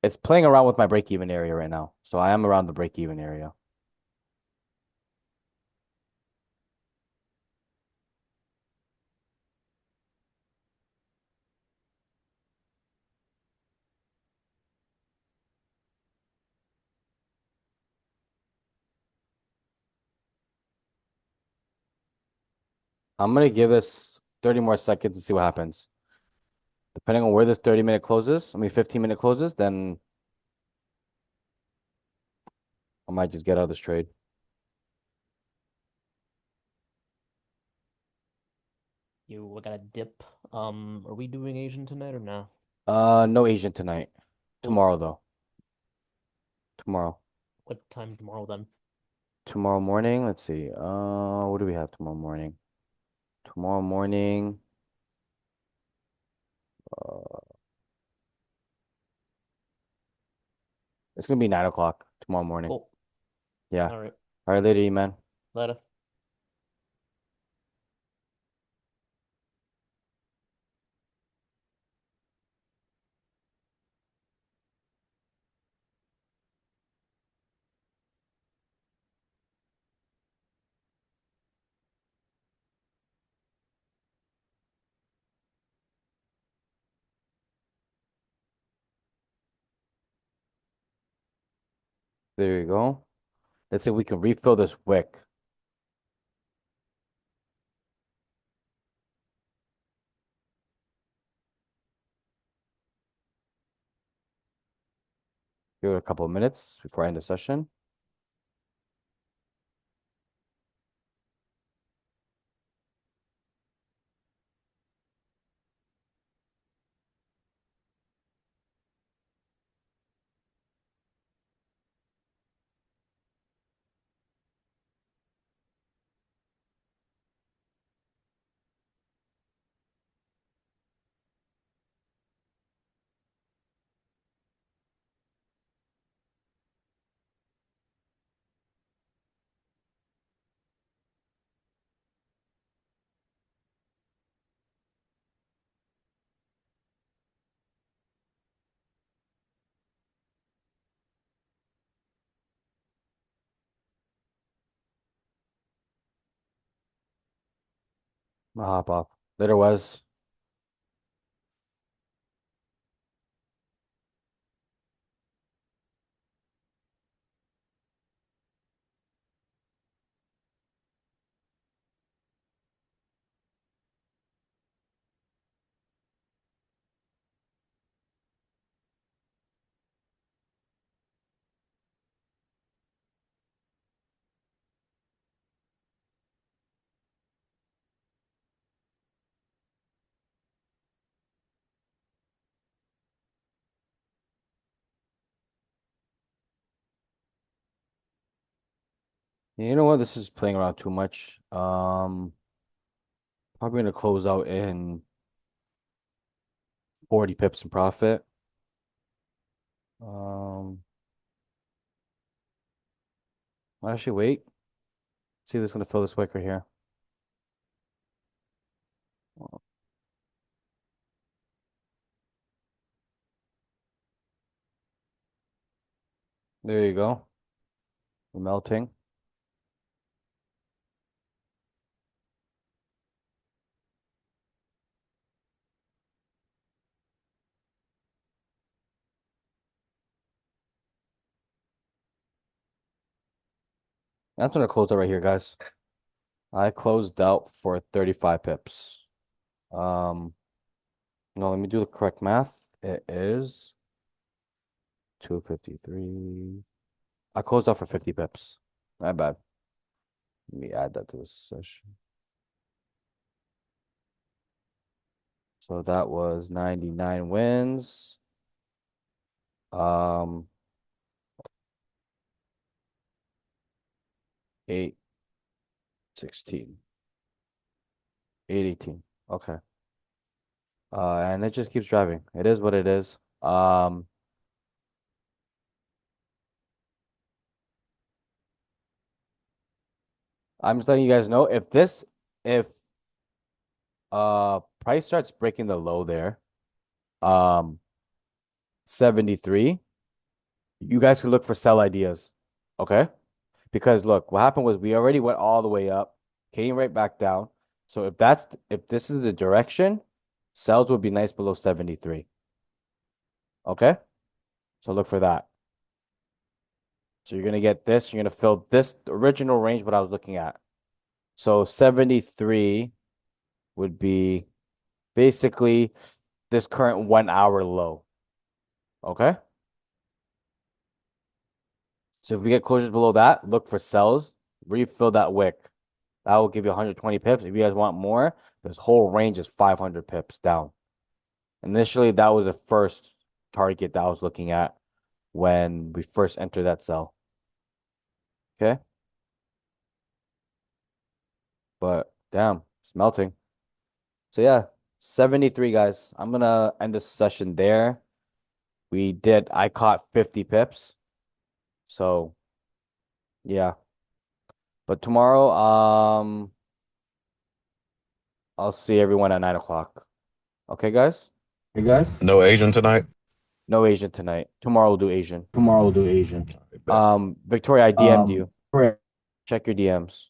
It's playing around with my break-even area right now. So I am around the break-even area. I'm gonna give this 30 more seconds to see what happens. Depending on where this 30-minute closes, I mean 15-minute closes, then I might just get out of this trade. You got a dip. Are we doing Asian tonight or no? No Asian tonight. Tomorrow though. Tomorrow. What time tomorrow then? Tomorrow morning. Let's see. What do we have tomorrow morning? Tomorrow morning. It's gonna be 9 o'clock tomorrow morning. Cool. Yeah. All right. All right, later, man. Later. There you go. Let's see if we can refill this wick. Give it a couple of minutes before I end the session. I'll hop off. Later, Wes. You know what? This is playing around too much. Probably gonna close out in 40 pips in profit. Um, Actually, wait. See if this is gonna fill this wick right here. There you go. Melting. That's gonna close out right here, guys. I closed out for 35 pips. No, let me do the correct math. It is 253. I closed out for 50 pips. My bad. Let me add that to this session. So that was 99 wins. 8, 16, 8, 18. Okay. And it just keeps driving. It is what it is. I'm just letting you guys know if price starts breaking the low there, 73, you guys can look for sell ideas. Okay? Because look, what happened was we already went all the way up, came right back down. So if this is the direction, sells would be nice below 73. Okay? So look for that. So you're gonna get this, you're gonna fill this original range what I was looking at. So 73 would be basically this current 1 hour low. Okay? So if we get closures below that, look for sells, refill that wick. That will give you 120 pips. If you guys want more, this whole range is 500 pips down. Initially, that was the first target that I was looking at when we first entered that sell. Okay. But damn, it's melting. So yeah, 73 guys. I'm gonna end this session there. I caught 50 pips. So yeah. But tomorrow, I'll see everyone at 9 o'clock. Okay, guys? Hey guys, No Asian tonight. No Asian tonight. Tomorrow we'll do Asian. tomorrow we'll do Asian. Victoria, I DM'd you. Correct. Check your DMs.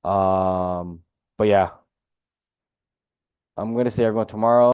But yeah. I'm gonna see everyone tomorrow.